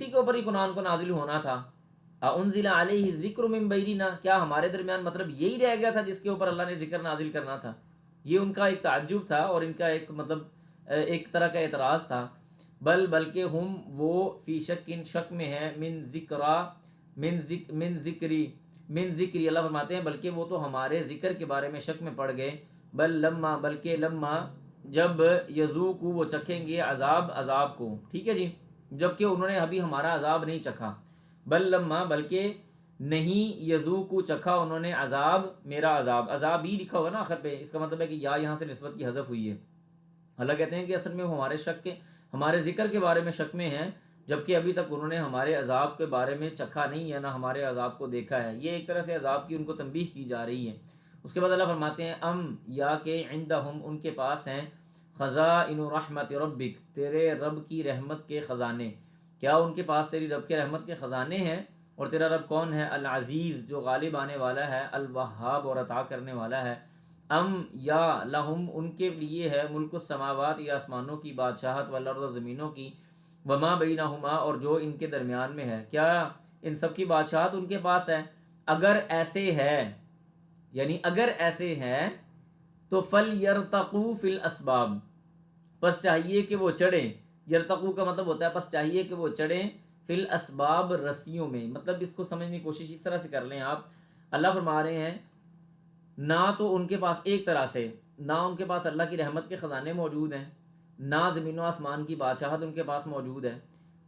کے اوپر ہی قرآن کو نازل ہونا تھا. انزل علیہ الذکر من بیننا، کیا ہمارے درمیان مطلب یہی رہ گیا تھا جس کے اوپر اللہ نے ذکر نازل کرنا تھا. یہ ان کا ایک تعجب تھا اور ان کا ایک مطلب ایک طرح کا اعتراض تھا. بلکہ ہم، وہ، فی شک، شک میں ہیں، من ذکری، اللہ فرماتے ہیں بلکہ وہ تو ہمارے ذکر کے بارے میں شک میں پڑ گئے. بلکہ لما، جب، یذوقوا، وہ چکھیں گے، عذاب کو. ٹھیک ہے جی، جبکہ انہوں نے ابھی ہمارا عذاب نہیں چکھا. لما، بلکہ نہیں، یذوقوا، چکھا انہوں نے، میرا عذاب ہی لکھا ہوا نا آخر پہ. اس کا مطلب ہے کہ یہاں سے نسبت کی حذف ہوئی ہے. اللہ کہتے ہیں کہ اصل میں وہ ہمارے ذکر کے بارے میں شک میں ہیں، جبکہ ابھی تک انہوں نے ہمارے عذاب کے بارے میں چکھا نہیں ہے، نہ ہمارے عذاب کو دیکھا ہے. یہ ایک طرح سے عذاب کی ان کو تنبیہ کی جا رہی ہے. اس کے بعد اللہ فرماتے ہیں یا کہ عندہم، ان کے پاس ہیں، خزائن رحمت ربک، تیرے رب کی رحمت کے خزانے. کیا ان کے پاس تیری رب کے رحمت کے خزانے ہیں؟ اور تیرا رب کون ہے؟ العزیز، جو غالب آنے والا ہے، الوہاب، اور عطا کرنے والا ہے. یا لہم، ان کے لیے ہے، ملک السماوات، یا آسمانوں کی بادشاہت، والارض، زمینوں کی، وما بینہما، اور جو ان کے درمیان میں ہے. کیا ان سب کی بادشاہت ان کے پاس ہے؟ اگر ایسے ہے، یعنی اگر ایسے ہے تو فَلْيَرْتَقُوا فِي الْأَسْبَابِ، پس چاہیے کہ وہ چڑھیں. یرتقو کا مطلب ہوتا ہے پس چاہیے کہ وہ چڑھیں، فی الاسباب، رسیوں میں. مطلب اس کو سمجھنے کی کوشش اس طرح سے کر لیں آپ. اللہ فرما رہے ہیں نہ تو ان کے پاس، ایک طرح سے، نہ ان کے پاس اللہ کی رحمت کے خزانے موجود ہیں، نہ زمین و آسمان کی بادشاہت ان کے پاس موجود ہے.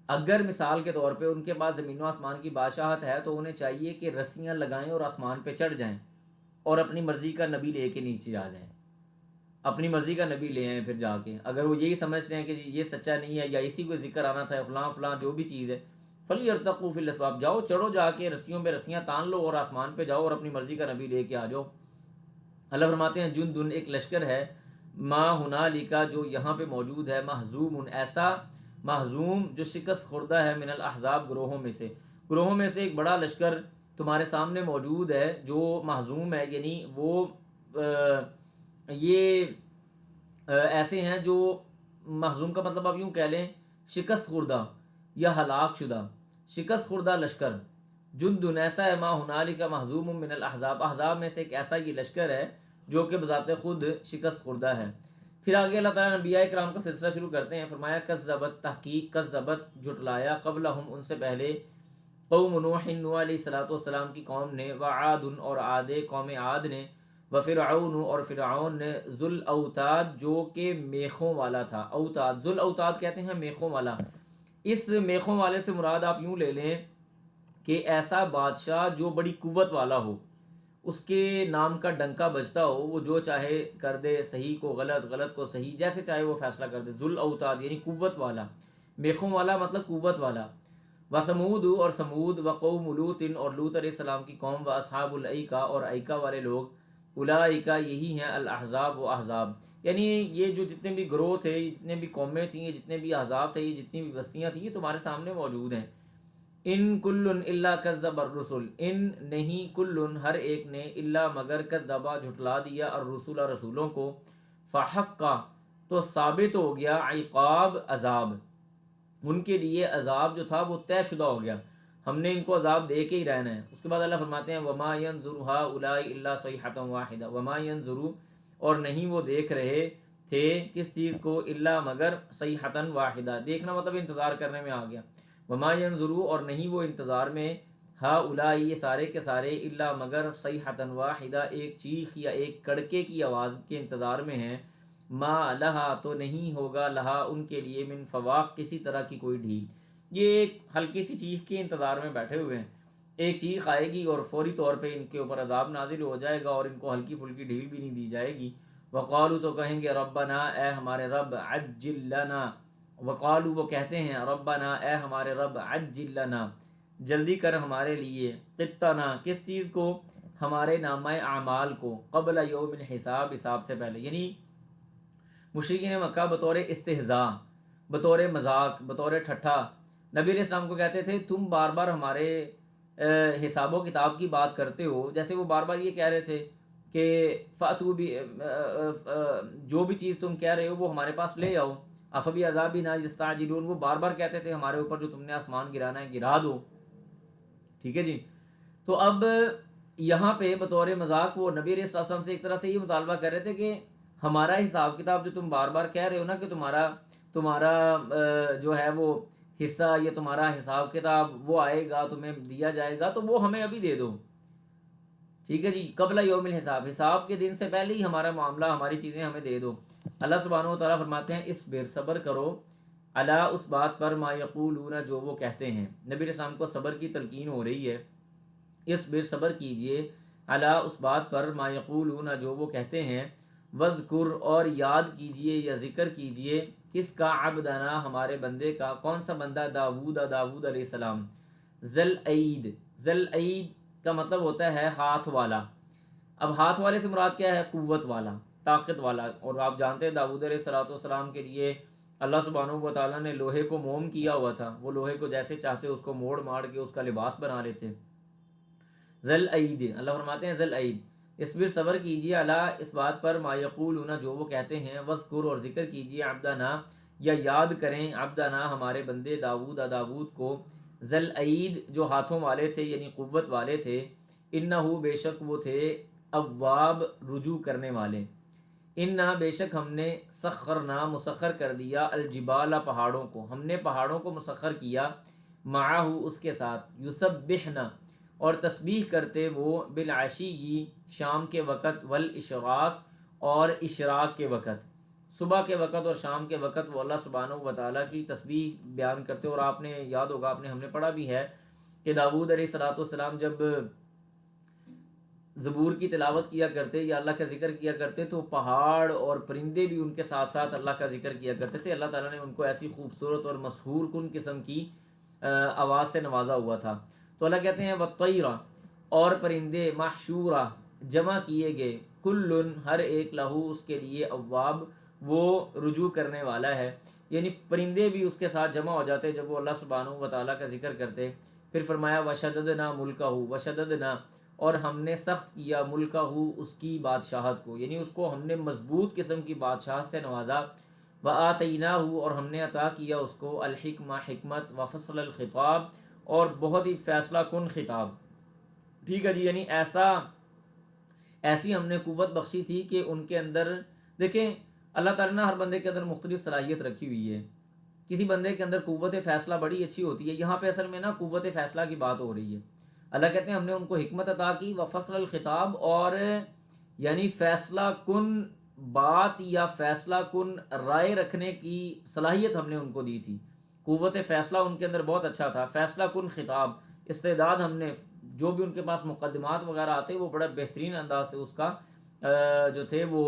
اگر مثال کے طور پہ ان کے پاس زمین و آسمان کی بادشاہت ہے تو انہیں چاہیے کہ رسیاں لگائیں اور آسمان پہ چڑھ جائیں اور اپنی مرضی کا نبی لے کے نیچے آ جائیں، اپنی مرضی کا نبی لے آئیں. پھر جا کے اگر وہ یہی سمجھتے ہیں کہ یہ سچا نہیں ہے یا اسی کو ذکر آنا تھا، فلاں فلاں جو بھی چیز ہے، فَلْيَرْتَقُوا فِي الْأَسْبَابِ، جاؤ چڑھو جا کے رسیوں پہ، رسیاں تان لو اور آسمان پہ جاؤ اور اپنی مرضی کا نبی لے کے آ جاؤ. اللہ فرماتے ہیں جندن، ایک لشکر ہے، ما ہنالکا، جو یہاں پہ موجود ہے، محزوم، ایسا محزوم جو شکست خوردہ ہے، من الاحزاب، گروہوں میں سے ایک بڑا لشکر تمہارے سامنے موجود ہے جو محزوم ہے. یعنی وہ یہ ایسے ہیں جو، محزوم کا مطلب آپ یوں کہہ لیں شکست خوردہ یا ہلاک شدہ، شکست خوردہ لشکر. جندن، ایسا ہے، ما ہنالک محزوم من الاحزاب، احزاب میں سے ایک ایسا یہ لشکر ہے جو کہ بذات خود شکست خوردہ ہے. پھر آگے اللہ تعالیٰ انبیاء کرام کا سلسلہ شروع کرتے ہیں. فرمایا کذبت، تحقیق، کذبت، جھٹلایا، قبلہم، ان سے پہلے، قوم نوح، نوح علیہ السلام کی قوم نے، وعاد، اور عاد، قوم عاد نے، وفرعون، اور فرعون نے، ذوالاوتاد، جو کہ میخوں والا تھا. اوتاد، ذوالاوتاد کہتے ہیں میخوں والا. اس میخوں والے سے مراد آپ یوں لے لیں کہ ایسا بادشاہ جو بڑی قوت والا ہو، اس کے نام کا ڈنکا بجتا ہو، وہ جو چاہے کر دے، صحیح کو غلط، غلط کو صحیح، جیسے چاہے وہ فیصلہ کر دے. ذوالاوتاد یعنی قوت والا، میخوں والا مطلب قوت والا. وثمود، اور سمود، وقوم لوط، اور لوط علیہ السلام کی قوم، واصحاب الایکا، اور ایکا والے لوگ، اولئک، یہی ہیں، الاحزاب، و احزاب. یعنی یہ جو جتنے بھی گروہ تھے، یہ جتنے بھی قومیں تھیں، یہ جتنے بھی احزاب تھے، یہ جتنی بھی بستیاں تھیں، یہ تمہارے سامنے موجود ہیں. ان کل الا کذب الرسل، ان نہیں، کل، ہر ایک نے، الا مگر، کذبا، جھٹلا دیا، الرسول، رسولوں کو، فحق، تو ثابت ہو گیا، عقاب، عذاب، ان کے لیے عذاب جو تھا وہ طے شدہ ہو گیا. ہم نے ان کو عذاب دے کے ہی رہنا ہے۔ اس کے بعد اللہ فرماتے ہیں وما ينظر هؤلاء الا صيحة واحدة، وما ينظر اور نہیں وہ دیکھ رہے تھے کس چیز کو، الا مگر صيحة واحدة، دیکھنا مطلب انتظار کرنے میں آ گیا، وما ينظر اور نہیں وہ انتظار میں، هؤلاء یہ سارے کے سارے، الا مگر صيحة واحدة ایک چیخ یا ایک کڑکے کی آواز کے انتظار میں ہیں، ما لہا تو نہیں ہوگا، لہا ان کے لیے، من فواق کسی طرح کی کوئی ڈھیل، یہ ایک ہلکی سی چیخ کے انتظار میں بیٹھے ہوئے ہیں، ایک چیخ آئے گی اور فوری طور پہ ان کے اوپر عذاب نازل ہو جائے گا اور ان کو ہلکی پھلکی ڈھیل بھی نہیں دی جائے گی۔ وقالو تو کہیں گے ربنا اے ہمارے رب، عجل لنا، وقالو وہ کہتے ہیں ربنا اے ہمارے رب، عجل لنا جلدی کر ہمارے لیے، قطنا کس چیز کو، ہمارے نامہ اعمال کو، قبل یوم الحساب حساب سے پہلے، یعنی مشرکین مکہ بطور استہزاء، بطور مذاق، بطور ٹھٹھا نبی علیہ السلام کو کہتے تھے تم بار بار ہمارے حساب و کتاب کی بات کرتے ہو، جیسے وہ بار بار یہ کہہ رہے تھے کہ فاتو بھی جو بھی چیز تم کہہ رہے ہو وہ ہمارے پاس لے آؤ، افبی عذابنا یستعجلون، وہ بار بار کہتے تھے ہمارے اوپر جو تم نے آسمان گرانا ہے گرا دو، ٹھیک ہے جی۔ تو اب یہاں پہ بطور مذاق وہ نبی علیہ السلام سے ایک طرح سے یہ مطالبہ کر رہے تھے کہ ہمارا حساب کتاب جو تم بار بار کہہ رہے ہو نا کہ تمہارا جو ہے وہ حصہ یا تمہارا حساب کتاب وہ آئے گا، تمہیں دیا جائے گا، تو وہ ہمیں ابھی دے دو، ٹھیک ہے جی، قبل یوم الحساب، حساب کے دن سے پہلے ہی ہمارا معاملہ، ہماری چیزیں ہمیں دے دو۔ اللہ سبحانہ و تعالیٰ فرماتے ہیں اصبر صبر کرو، الا اس بات پر، ما یقولون جو وہ کہتے ہیں، نبی علیہ السلام کو صبر کی تلقین ہو رہی ہے، اصبر صبر کیجئے، الا اس بات پر، ما یقولون جو وہ کہتے ہیں، وذکر اور یاد کیجئے یا ذکر کیجئے، کس کا، عبدنا ہمارے بندے کا، کون سا بندہ، داود علیہ السلام، ذل عید، ذل عید کا مطلب ہوتا ہے ہاتھ والا، اب ہاتھ والے سے مراد کیا ہے، قوت والا، طاقت والا، اور آپ جانتے ہیں داود علیہ السلام کے لیے اللہ سبحانہ و تعالیٰ نے لوہے کو موم کیا ہوا تھا، وہ لوہے کو جیسے چاہتے اس کو موڑ ماڑ کے اس کا لباس بنا لیتے۔ ذل عید، اللہ فرماتے ہیں ذل عید، اصبر صبر کیجیے، اللہ اس بات پر، ما یقولون جو وہ کہتے ہیں، وذکر اور ذکر کیجیے، عبدنا یا یاد کریں، عبدنا ہمارے بندے، داود کو، ذل عید جو ہاتھوں والے تھے یعنی قوت والے تھے، انہو بے شک وہ تھے، اواب رجوع کرنے والے، انہا بے شک ہم نے، سخرنا مسخر کر دیا، الجبال پہاڑوں کو، ہم نے پہاڑوں کو مسخر کیا، معاہو اس کے ساتھ، یسبحنا اور تسبیح کرتے وہ، بالعشی شام کے وقت، والاشراق اور اشراق کے وقت، صبح کے وقت اور شام کے وقت وہ اللہ سبحانہ و تعالیٰ کی تسبیح بیان کرتے۔ اور آپ نے یاد ہوگا، ہم نے پڑھا بھی ہے کہ داود علیہ السلام جب زبور کی تلاوت کیا کرتے یا اللہ کا ذکر کیا کرتے تو پہاڑ اور پرندے بھی ان کے ساتھ ساتھ اللہ کا ذکر کیا کرتے تھے، اللہ تعالیٰ نے ان کو ایسی خوبصورت اور مسحور کن قسم کی آواز سے نوازا ہوا تھا۔ تو اللہ کہتے ہیں وَالطَّيْرَ اور پرندے، محشورہ جمع کیے گئے، کلن ہر ایک، لہو اس کے لیے، اواب وہ رجوع کرنے والا ہے، یعنی پرندے بھی اس کے ساتھ جمع ہو جاتے جب وہ اللہ سبحانہ و تعالیٰ کا ذکر کرتے۔ پھر فرمایا وشددنا ملکہ، وشددنا اور ہم نے سخت کیا، ملکہ اس کی بادشاہت کو، یعنی اس کو ہم نے مضبوط قسم کی بادشاہت سے نوازا، وآتیناہ اور ہم نے عطا کیا اس کو، الحکمہ حکمت، وفصل الخطاب اور بہت ہی فیصلہ کن خطاب، ٹھیک ہے جی، یعنی ایسی ہم نے قوت بخشی تھی کہ ان کے اندر، دیکھیں اللہ تعالیٰ نے ہر بندے کے اندر مختلف صلاحیت رکھی ہوئی ہے، کسی بندے کے اندر قوت فیصلہ بڑی اچھی ہوتی ہے، یہاں پہ اصل میں نا قوت فیصلہ کی بات ہو رہی ہے، اللہ کہتے ہیں ہم نے ان کو حکمت عطا کی، وفصل الخطاب اور یعنی فیصلہ کن بات یا فیصلہ کن رائے رکھنے کی صلاحیت ہم نے ان کو دی تھی، قوت فیصلہ ان کے اندر بہت اچھا تھا، فیصلہ کن خطاب، استعداد ہم نے، جو بھی ان کے پاس مقدمات وغیرہ آتے وہ بڑا بہترین انداز سے اس کا جو تھے وہ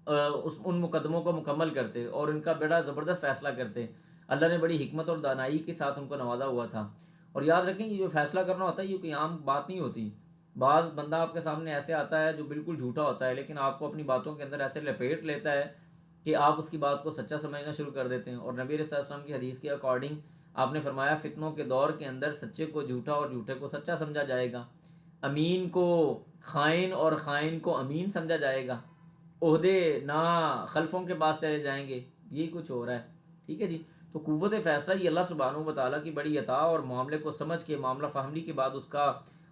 ان مقدموں کو مکمل کرتے اور ان کا بڑا زبردست فیصلہ کرتے، اللہ نے بڑی حکمت اور دانائی کے ساتھ ان کو نوازا ہوا تھا۔ اور یاد رکھیں یہ جو فیصلہ کرنا ہوتا ہے یہ کوئی عام بات نہیں ہوتی، بعض بندہ آپ کے سامنے ایسے آتا ہے جو بالکل جھوٹا ہوتا ہے لیکن آپ کو اپنی باتوں کے اندر ایسے لپیٹ لیتا ہے کہ آپ اس کی بات کو سچا سمجھنا شروع کر دیتے ہیں، اور نبی علیہ السلام کی حدیث کے اکارڈنگ آپ نے فرمایا فتنوں کے دور کے اندر سچے کو جھوٹا اور جھوٹے کو سچا سمجھا جائے گا، امین کو خائن اور خائن کو امین سمجھا جائے گا، عہدے نہ خلفوں کے پاس چلے جائیں گے، یہی کچھ ہو رہا ہے، ٹھیک ہے جی۔ تو قوت فیصلہ یہ اللہ سبحانہ و تعالیٰ کی بڑی عطا، اور معاملے کو سمجھ کے معاملہ فہمی کے بعد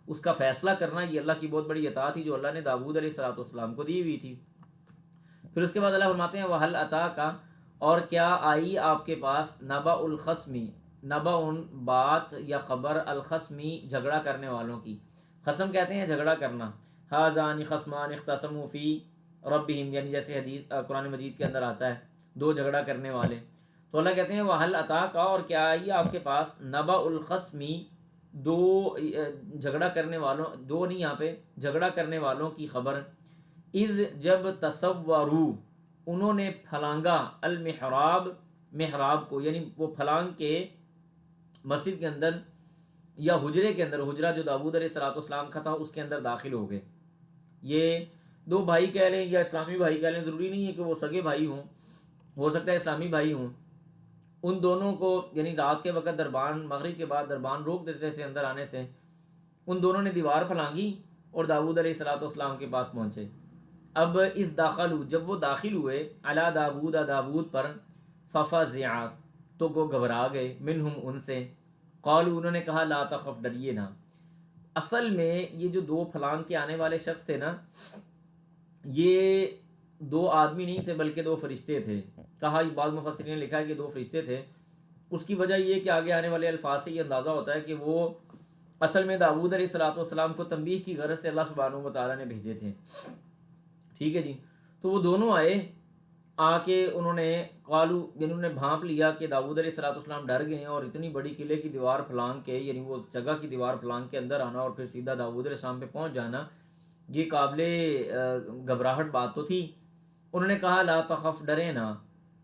اس کا فیصلہ کرنا یہ اللہ کی بہت بڑی عطا تھی جو اللہ نے داؤد علیہ السلام کو دی ہوئی تھی۔ پھر اس کے بعد اللہ فرماتے ہیں وَهَلْ أَتَاكَ، اور کیا آئی آپ کے پاس نبأ الخصمی، نبأ بات یا خبر، الخصمی جھگڑا کرنے والوں کی، خصم کہتے ہیں جھگڑا کرنا، هَذَانِ خَصْمَانِ اخْتَصَمُوا فِي رَبِّهِمْ، یعنی جیسے حدیث قرآن مجید کے اندر آتا ہے دو جھگڑا کرنے والے، تو اللہ کہتے ہیں وَهَلْ أَتَاكَ، اور کیا آئی آپ کے پاس نبأ الخصمی، دو جھگڑا کرنے والوں، دو نہیں یہاں پہ جھگڑا کرنے والوں کی خبر، اذ جب تصوروا انہوں نے پھلانگا، المحراب محراب کو، یعنی وہ پھلانگ کے مسجد کے اندر یا حجرے کے اندر، حجرہ جو داؤد علیہ السلام کا تھا اس کے اندر داخل ہو گئے۔ یہ دو بھائی کہہ لیں یا اسلامی بھائی کہہ لیں، ضروری نہیں ہے کہ وہ سگے بھائی ہوں، ہو سکتا ہے اسلامی بھائی ہوں، ان دونوں کو یعنی رات کے وقت دربان، مغرب کے بعد دربان روک دیتے تھے اندر آنے سے، ان دونوں نے دیوار پھلانگی اور داؤد علیہ السلام کے پاس پہنچے۔ اب اس داخلو، جب وہ داخل ہوئے، علی داود، داود پر، ففزع تو وہ گھبرا گئے، منہم ان سے، قالوا انہوں نے کہا لا تخف ڈریے نہ۔ اصل میں یہ جو دو پھلانگ کے آنے والے شخص تھے نا، یہ دو آدمی نہیں تھے بلکہ دو فرشتے تھے، کہا بعض مفسرین نے لکھا ہے کہ دو فرشتے تھے۔ اس کی وجہ یہ کہ آگے آنے والے الفاظ سے یہ اندازہ ہوتا ہے کہ وہ اصل میں داؤد علیہ السلام کو تنبیہ کی غرض سے اللہ سبحانہ و تعالیٰ نے بھیجے تھے، ٹھیک ہے جی۔ تو وہ دونوں آئے، آ کے انہوں نے قالو، یعنی انہوں نے بھانپ لیا کہ داؤد علیہ السلام ڈر گئے ہیں، اور اتنی بڑی قلعے کی دیوار پھلانگ کے، یعنی وہ جگہ کی دیوار پھلانگ کے اندر آنا اور پھر سیدھا داؤد علیہ السلام پہ پہنچ جانا، یہ قابل گھبراہٹ بات تو تھی۔ انہوں نے کہا لا تخف ڈرے نہ،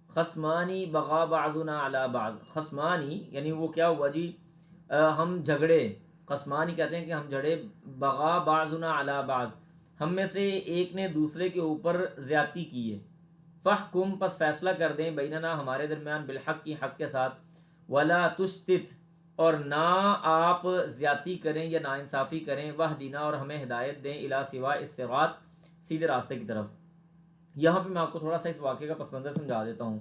خصمانی بغا بعضنا علی بعض، خصمانی یعنی وہ کیا ہوا جی، ہم جھگڑے، خصمانی کہتے ہیں کہ ہم جھگڑے، بغا بعضنا علی بعض، ہم میں سے ایک نے دوسرے کے اوپر زیادتی کی ہے، فحکم پس فیصلہ کر دیں، بیننا ہمارے درمیان، بالحق کی حق کے ساتھ، ولا تشتت اور نہ آپ زیادتی کریں یا ناانصافی کریں، واہدنا اور ہمیں ہدایت دیں، الی سوا الصراط سیدھے راستے کی طرف۔ یہاں پہ میں آپ کو تھوڑا سا اس واقعے کا پس منظر سمجھا دیتا ہوں۔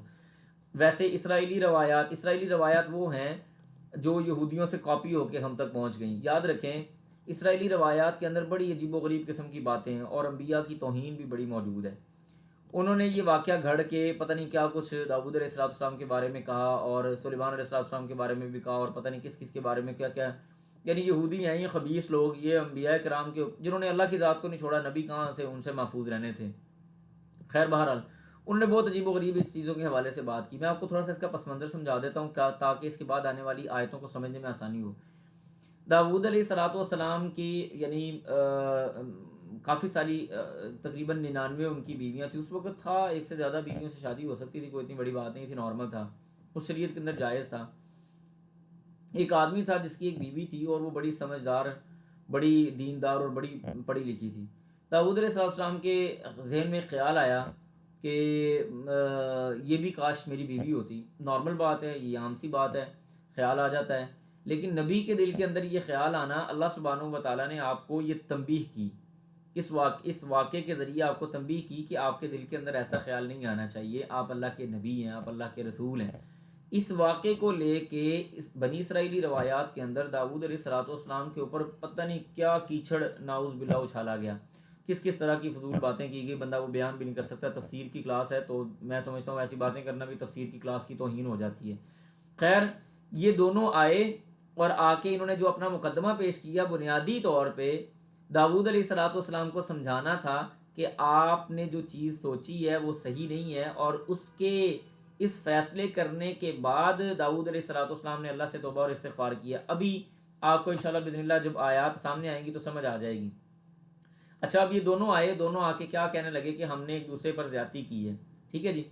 ویسے اسرائیلی روایات وہ ہیں جو یہودیوں سے کاپی ہو کے ہم تک پہنچ گئیں۔ یاد رکھیں اسرائیلی روایات کے اندر بڑی عجیب و غریب قسم کی باتیں ہیں، اور انبیاء کی توہین بھی بڑی موجود ہے۔ انہوں نے یہ واقعہ گھڑ کے پتہ نہیں کیا کچھ داؤد علیہ السلام کے بارے میں کہا، اور سلیمان علیہ السلام کے بارے میں بھی کہا، اور پتہ نہیں کس کس کے بارے میں کیا کیا، یعنی یہودی ہیں یہ خبیث لوگ، یہ انبیاء کرام کے جنہوں نے اللہ کی ذات کو نہیں چھوڑا، نبی کہاں سے ان سے محفوظ رہنے تھے۔ خیر بہرحال انہوں نے بہت عجیب و غریب اس چیزوں کے حوالے سے بات کی۔ میں آپ کو تھوڑا سا اس کا پس منظر سمجھا دیتا ہوں تاکہ اس کے بعد آنے والی آیتوں کو سمجھنے میں آسانی ہو۔ داؤد علیہ السلام کی یعنی کافی ساری تقریباً 99 ان کی بیویاں تھیں، اس وقت تھا ایک سے زیادہ بیویوں سے شادی ہو سکتی تھی، کوئی اتنی بڑی بات نہیں تھی، نارمل تھا، اس شریعت کے اندر جائز تھا۔ ایک آدمی تھا جس کی ایک بیوی تھی، اور وہ بڑی سمجھدار، بڑی دیندار اور بڑی پڑھی لکھی تھی۔ داؤد علیہ السلام کے ذہن میں خیال آیا کہ یہ بھی کاش میری بیوی ہوتی۔ نارمل بات ہے، یہ عام سی بات ہے، خیال آ جاتا ہے، لیکن نبی کے دل کے اندر یہ خیال آنا، اللہ سبحانہ و تعالیٰ نے آپ کو یہ تنبیہ کی، اس واقعے کے ذریعے آپ کو تنبیہ کی کہ آپ کے دل کے اندر ایسا خیال نہیں آنا چاہیے، آپ اللہ کے نبی ہیں، آپ اللہ کے رسول ہیں۔ اس واقعے کو لے کے بنی اسرائیلی روایات کے اندر داؤد علیہ السلام کے اوپر پتہ نہیں کیا کیچڑ ناؤز باللہ اچھالا گیا، کس کس طرح کی فضول باتیں کی گئی، بندہ وہ بیان بھی نہیں کر سکتا۔ تفسیر کی کلاس ہے تو میں سمجھتا ہوں ایسی باتیں کرنا بھی تفسیر کی کلاس کی توہین ہو جاتی ہے۔ خیر یہ دونوں آئے، اور آ کے انہوں نے جو اپنا مقدمہ پیش کیا، بنیادی طور پہ داؤد علیہ السلام کو سمجھانا تھا کہ آپ نے جو چیز سوچی ہے وہ صحیح نہیں ہے، اور اس فیصلے کرنے کے بعد داؤد علیہ السلام نے اللہ سے توبہ اور استغفار کیا۔ ابھی آپ کو انشاءاللہ باذن اللہ جب آیات سامنے آئیں گی تو سمجھ آ جائے گی۔ اچھا اب یہ دونوں آئے، دونوں آ کے کیا کہنے لگے کہ ہم نے ایک دوسرے پر زیادتی کی ہے، ٹھیک ہے جی۔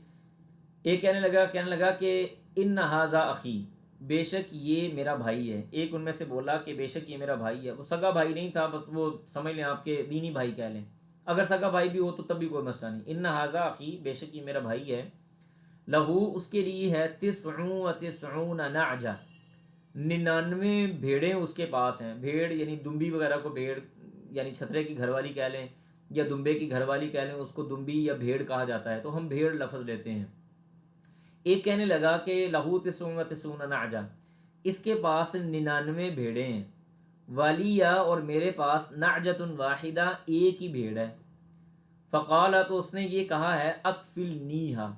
ایک کہنے لگا کہ ان ھذا اخی، بے شک یہ میرا بھائی ہے۔ ایک ان میں سے بولا کہ بے شک یہ میرا بھائی ہے، وہ سگا بھائی نہیں تھا، بس وہ سمجھ لیں آپ کے دینی بھائی کہہ لیں، اگر سگا بھائی بھی ہو تو تب بھی کوئی مسئلہ نہیں۔ ان ھذا اخی، بے شک یہ میرا بھائی ہے، لہو اس کے لیے ہے 99 نعجہ، 99 بھیڑیں اس کے پاس ہیں۔ بھیڑ یعنی دمبی وغیرہ کو بھیڑ یعنی چھترے کی گھر والی کہہ لیں یا دمبے کی گھر والی کہہ لیں، اس کو دمبی یا بھیڑ کہا جاتا ہے، تو ہم بھیڑ لفظ لیتے ہیں۔ ایک کہنے لگا کہ لہو تسعون و تسعون نعجہ، اس کے پاس 99 بھیڑیں ہیں، والیا اور میرے پاس نعجۃ واحدہ، ایک ہی بھیڑ ہے۔ فقال، تو اس نے یہ کہا ہے، اکفلنیہا،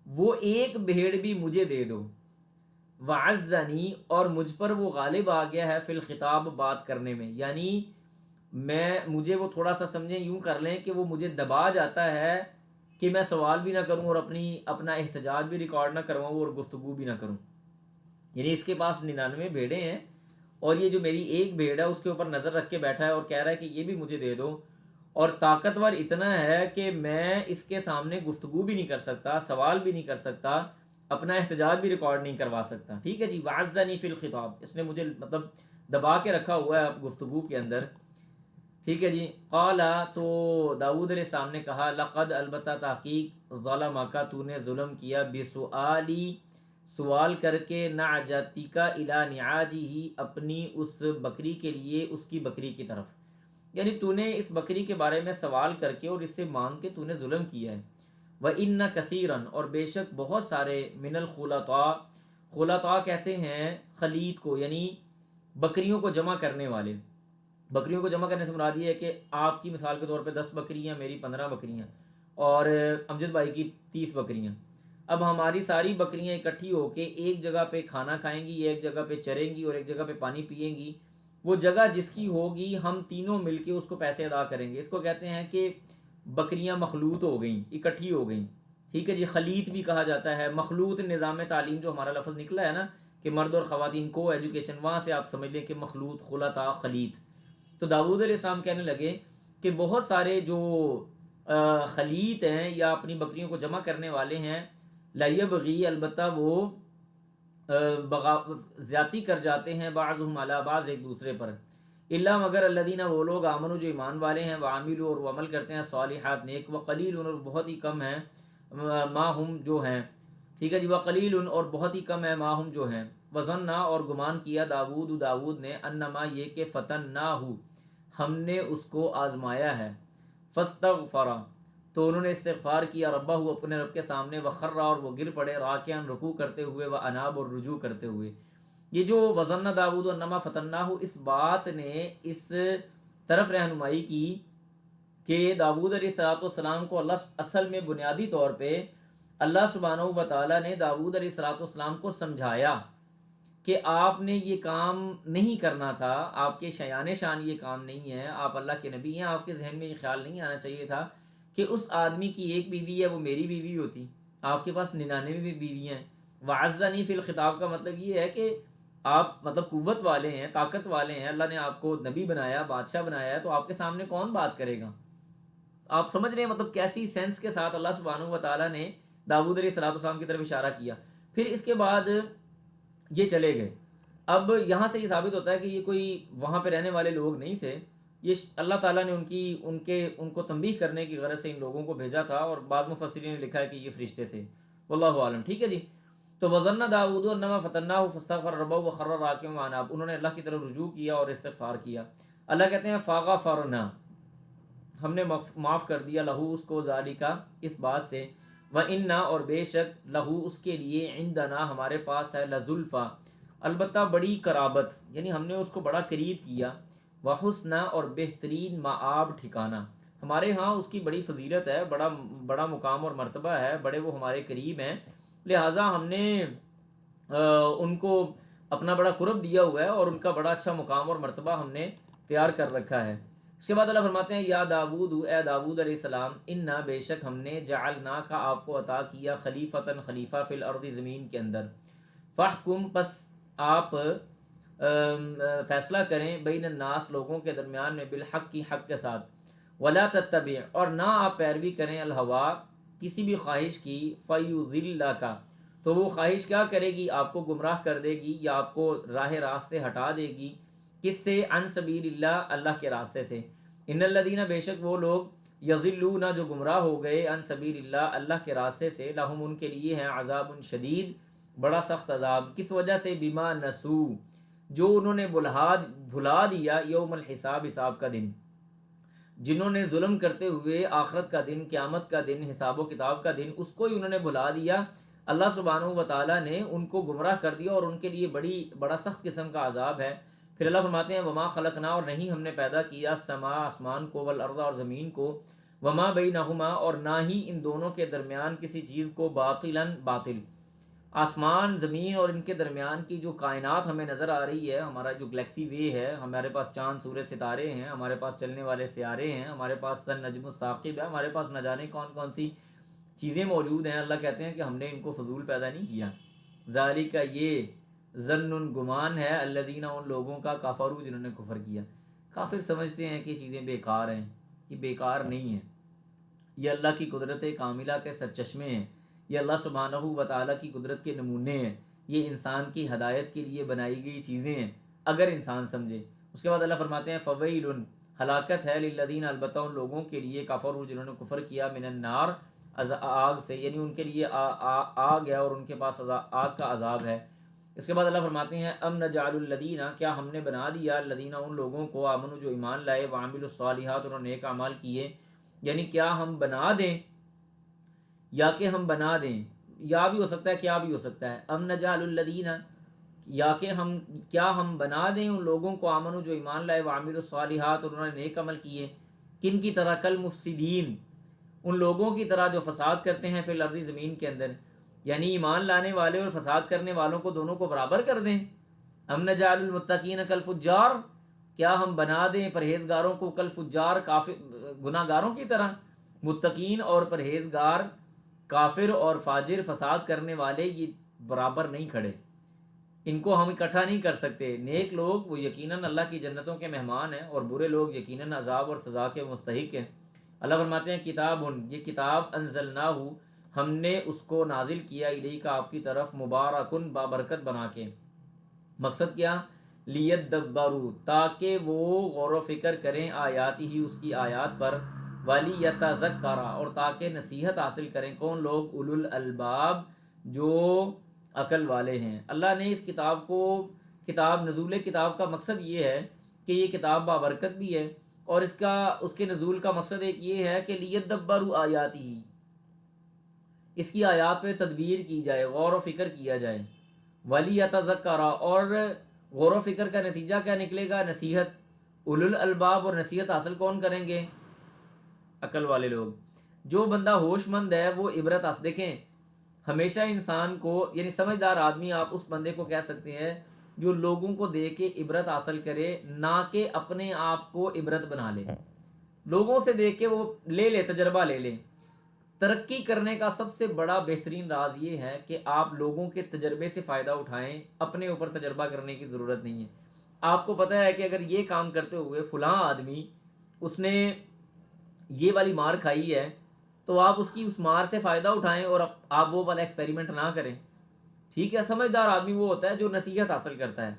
وہ ایک بھیڑ بھی مجھے دے دو، وعزنی، اور مجھ پر وہ غالب آ گیا ہے فی الخطاب، بات کرنے میں، یعنی مجھے وہ تھوڑا سا سمجھیں، یوں کر لیں کہ وہ مجھے دبا جاتا ہے کہ میں سوال بھی نہ کروں اور اپنا احتجاج بھی ریکارڈ نہ کرواؤں اور گفتگو بھی نہ کروں۔ یعنی اس کے پاس 99 بھیڑیں ہیں اور یہ جو میری ایک بھیڑ ہے اس کے اوپر نظر رکھ کے بیٹھا ہے اور کہہ رہا ہے کہ یہ بھی مجھے دے دو، اور طاقتور اتنا ہے کہ میں اس کے سامنے گفتگو بھی نہیں کر سکتا، سوال بھی نہیں کر سکتا، اپنا احتجاج بھی ریکارڈ نہیں کروا سکتا۔ ٹھیک ہے جی، وعزنی فی الخطاب، اس نے مجھے مطلب دبا کے رکھا ہوا ہے اب گفتگو کے اندر۔ ٹھیک ہے جی، قال، تو داؤد علیہ السلام نے کہا، لقد، البتہ تحقیق، ظلمک، تو نے ظلم کیا، بسؤالی، سوال کر کے، نعجتک الی نعاجہ، اپنی اس بکری کے لیے اس کی بکری کی طرف، یعنی تو نے اس بکری کے بارے میں سوال کر کے اور اس سے مانگ کے تو نے ظلم کیا ہے۔ وَإِنَّ كَثِيرًا، اور بے شک بہت سارے، من الخلطاء، خلطاء کہتے ہیں خلیط کو، یعنی بکریوں کو جمع کرنے والے۔ بکریوں کو جمع کرنے سے مراد یہ ہے کہ آپ کی مثال کے طور پہ 10 بکریاں، میری 15 بکریاں، اور امجد بھائی کی 30 بکریاں۔ اب ہماری ساری بکریاں اکٹھی ہو کے ایک جگہ پہ کھانا کھائیں گی، ایک جگہ پہ چریں گی اور ایک جگہ پہ پانی پئیں گی۔ وہ جگہ جس کی ہوگی ہم تینوں مل کے اس کو پیسے ادا کریں گے۔ اس کو کہتے ہیں کہ بکریاں مخلوط ہو گئیں، اکٹھی ہو گئیں۔ ٹھیک ہے جی، خلیط بھی کہا جاتا ہے۔ مخلوط نظام تعلیم جو ہمارا لفظ نکلا ہے نا کہ مرد اور خواتین کو ایجوکیشن، وہاں سے آپ سمجھ لیں کہ مخلوط، خلطاء، خلیط۔ تو داؤد علیہ السلام کہنے لگے کہ بہت سارے جو خلیط ہیں یا اپنی بکریوں کو جمع کرنے والے ہیں، لَیَبْغِی، البتہ وہ زیادتی کر جاتے ہیں، بعضهم علی بعض، ایک دوسرے پر، الا، مگر، الذین، وہ لوگ، آمنوا، جو ایمان والے ہیں، وعملوا، اور وہ عمل کرتے ہیں، صالحات، نیک، وقلیل، اور بہت ہی کم ہیں، ما ہم، جو ہیں۔ ٹھیک ہے جی، وقلیل، اور بہت ہی کم ہے، ما ہم، جو ہیں۔ وظن، اور گمان کیا، داؤد نے، انما، یہ کہ، فتناہ، ہم نے اس کو آزمایا ہے، فاستغفر، تو انہوں نے استغفار کیا، ربہ، اپنے رب کے سامنے، وخر، اور وہ گر پڑے، راکعا، رکوع کرتے ہوئے، واناب، اور رجوع کرتے ہوئے۔ یہ جو وظن داؤد انما فتناہ، اس بات نے اس طرف رہنمائی کی کہ داؤد علیہ السلام کو اللہ اصل میں بنیادی طور پہ اللہ سبحانہ و تعالیٰ نے داؤد علیہ السلام کو سمجھایا کہ آپ نے یہ کام نہیں کرنا تھا، آپ کے شایان شان یہ کام نہیں ہے، آپ اللہ کے نبی ہیں، آپ کے ذہن میں یہ خیال نہیں آنا چاہیے تھا کہ اس آدمی کی ایک بیوی ہے وہ میری بیوی ہوتی، آپ کے پاس 99 بھی بیویاں ہیں۔ وعزنی فی الخطاب کا مطلب یہ ہے کہ آپ مطلب قوت والے ہیں، طاقت والے ہیں، اللہ نے آپ کو نبی بنایا، بادشاہ بنایا ہے، تو آپ کے سامنے کون بات کرے گا؟ آپ سمجھ رہے ہیں مطلب کیسی سینس کے ساتھ اللہ سبحانہ و تعالیٰ نے داؤد علیہ السلام کی طرف اشارہ کیا۔ پھر اس کے بعد یہ چلے گئے۔ اب یہاں سے یہ ثابت ہوتا ہے کہ یہ کوئی وہاں پہ رہنے والے لوگ نہیں تھے، یہ اللہ تعالیٰ نے ان کو تنبیہ کرنے کی غرض سے ان لوگوں کو بھیجا تھا، اور بعض مفسرین نے لکھا ہے کہ یہ فرشتے تھے، واللہ عالم۔ ٹھیک ہے جی، تو وظن داؤد انما فتناہ فاستغفر ربہ وخر راکعا واناب، انہوں نے اللہ کی طرف رجوع کیا اور استغفار کیا۔ اللہ کہتے ہیں فغفرنا، ہم نے معاف کر دیا، لہو، اس کو، ذالکا، اس بات سے، وَإِنَّا، اور بے شک، لہو، اس کے لیے، عندنا، ہمارے پاس ہے، لزلفا، البتہ بڑی قرابت، یعنی ہم نے اس کو بڑا قریب کیا، وحسنہ، اور بہترین مآب، ٹھکانہ، ہمارے ہاں اس کی بڑی فضیلت ہے، بڑا مقام اور مرتبہ ہے، بڑے وہ ہمارے قریب ہیں، لہٰذا ہم نے ان کو اپنا بڑا قرب دیا ہوا ہے اور ان کا بڑا اچھا مقام اور مرتبہ ہم نے تیار کر رکھا ہے۔ اس کے بعد اللہ فرماتے ہیں، یا داود، اے داود علیہ السلام، انا، بے شک ہم نے، جعلنا کا، آپ کو عطا کیا، خلیفتاً، خلیفہ، فی الارض، زمین کے اندر، فاحکم، پس آپ فیصلہ کریں، بین الناس، لوگوں کے درمیان میں، بالحق، کی حق کے ساتھ، ولا تتبع، اور نہ آپ پیروی کریں، الہوا، کسی بھی خواہش کی، فیضلک، تو وہ خواہش کیا کرے گی؟ آپ کو گمراہ کر دے گی یا آپ کو راہ راست سے ہٹا دے گی، کس سے؟ عن سبیل اللہ، اللہ کے راستے سے۔ ان الذین، بے شک وہ لوگ، یضلون، جو گمراہ ہو گئے، عن سبیل اللہ، اللہ کے راستے سے، لہم، ان کے لیے ہے، عذاب شدید، بڑا سخت عذاب، کس وجہ سے؟ بما نسو، جو انہوں نے بھلا دیا، یوم الحساب، حساب کا دن، جنہوں نے ظلم کرتے ہوئے آخرت کا دن، قیامت کا دن، حساب و کتاب کا دن، اس کو ہی انہوں نے بھلا دیا، اللہ سبحانہ و تعالیٰ نے ان کو گمراہ کر دیا اور ان کے لیے بڑا سخت قسم کا عذاب ہے۔ پھر اللہ فرماتے ہیں وما خلقنا، اور نہیں ہم نے پیدا کیا سما آسمان کو، والارض اور زمین کو، وما بینہما اور نہ ہی ان دونوں کے درمیان کسی چیز کو، باطلاً باطل۔ آسمان زمین اور ان کے درمیان کی جو کائنات ہمیں نظر آ رہی ہے، ہمارا جو گلیکسی وے ہے، ہمارے پاس چاند سورج ستارے ہیں، ہمارے پاس چلنے والے سیارے ہیں، ہمارے پاس سن نجم الثاقب ہے، ہمارے پاس نہ جانے کون کون سی چیزیں موجود ہیں۔ اللہ کہتے ہیں کہ ہم نے ان کو فضول پیدا نہیں کیا۔ ذالک، یہ ظن گمان ہے، الذین ان لوگوں کا، کفروا جنہوں نے کفر کیا۔ کافر سمجھتے ہیں کہ یہ چیزیں بیکار ہیں، یہ بیکار نہیں ہیں، یہ اللہ کی قدرت کاملہ کے سرچشمے ہیں، یہ اللہ سبحانہ و تعالیٰ کی قدرت کے نمونے ہیں، یہ انسان کی ہدایت کے لیے بنائی گئی چیزیں ہیں اگر انسان سمجھے۔ اس کے بعد اللہ فرماتے ہیں فویل، ہلاکت ہے، للذین، البتہ ان لوگوں کے لیے، کفروا جنہوں نے کفر کیا، من النار، آگ سے، یعنی ان کے لیے آگ ہے اور ان کے پاس آگ کا عذاب ہے۔ اس کے بعد اللہ فرماتے ہیں ام نجعل الذین، کیا ہم نے بنا دیا، الذین ان لوگوں کو، آمنوا جو ایمان لائے، وعملوا الصالحات انہوں نے نیک اعمال کیے، یعنی کیا ہم بنا دیں، یا کہ ہم بنا دیں، یا بھی ہو سکتا ہے کیا بھی ہو سکتا ہے، ام نجعل الذین، یا کہ کیا ہم بنا دیں ان لوگوں کو، آمنوا جو ایمان لائے، وعملوا الصالحات انہوں نے نیک عمل کیے، کن کی طرح، کل مفسدین، ان لوگوں کی طرح جو فساد کرتے ہیں، فی الارض زمین کے اندر، یعنی ایمان لانے والے اور فساد کرنے والوں کو دونوں کو برابر کر دیں۔ ام نجعل المتقین کالفجار، کیا ہم بنا دیں پرہیزگاروں کو، کالفجار، کافر گناہ گاروں کی طرح۔ متقین اور پرہیزگار، کافر اور فاجر فساد کرنے والے، یہ برابر نہیں کھڑے، ان کو ہم اکٹھا نہیں کر سکتے۔ نیک لوگ وہ یقیناً اللہ کی جنتوں کے مہمان ہیں، اور برے لوگ یقیناً عذاب اور سزا کے مستحق ہیں۔ اللہ فرماتے ہیں کتاب، یہ کتاب، انزلناہ، ہم نے اس کو نازل کیا، الیک، آپ کی طرف، مبارکن، بابرکت بنا کے۔ مقصد کیا، لیدبروا، تاکہ وہ غور و فکر کریں، آیاتی ہی، اس کی آیات پر، ولیتذکر، اور تاکہ نصیحت حاصل کریں کون لوگ، اولو الالباب، جو عقل والے ہیں۔ اللہ نے اس کتاب کو، نزول کتاب کا مقصد یہ ہے کہ یہ کتاب بابرکت بھی ہے، اور اس کے نزول کا مقصد ایک یہ ہے کہ لیدبروا آیاتی، اس کی آیات پہ تدبیر کی جائے، غور و فکر کیا جائے، ولیتذکر، اور غور و فکر کا نتیجہ کیا نکلے گا، نصیحت، اولو الالباب، اور نصیحت حاصل کون کریں گے، عقل والے لوگ۔ جو بندہ ہوش مند ہے وہ عبرت حاصل، دیکھیں ہمیشہ انسان کو، یعنی سمجھدار آدمی آپ اس بندے کو کہہ سکتے ہیں جو لوگوں کو دیکھ کے عبرت حاصل کرے، نہ کہ اپنے آپ کو عبرت بنا لے، لوگوں سے دیکھ کے وہ لے تجربہ لے لے۔ ترقی کرنے کا سب سے بڑا بہترین راز یہ ہے کہ آپ لوگوں کے تجربے سے فائدہ اٹھائیں، اپنے اوپر تجربہ کرنے کی ضرورت نہیں ہے۔ آپ کو پتہ ہے کہ اگر یہ کام کرتے ہوئے فلاں آدمی اس نے یہ والی مار کھائی ہے، تو آپ اس مار سے فائدہ اٹھائیں اور آپ وہ والا ایکسپیریمنٹ نہ کریں، ٹھیک ہے۔ سمجھدار آدمی وہ ہوتا ہے جو نصیحت حاصل کرتا ہے،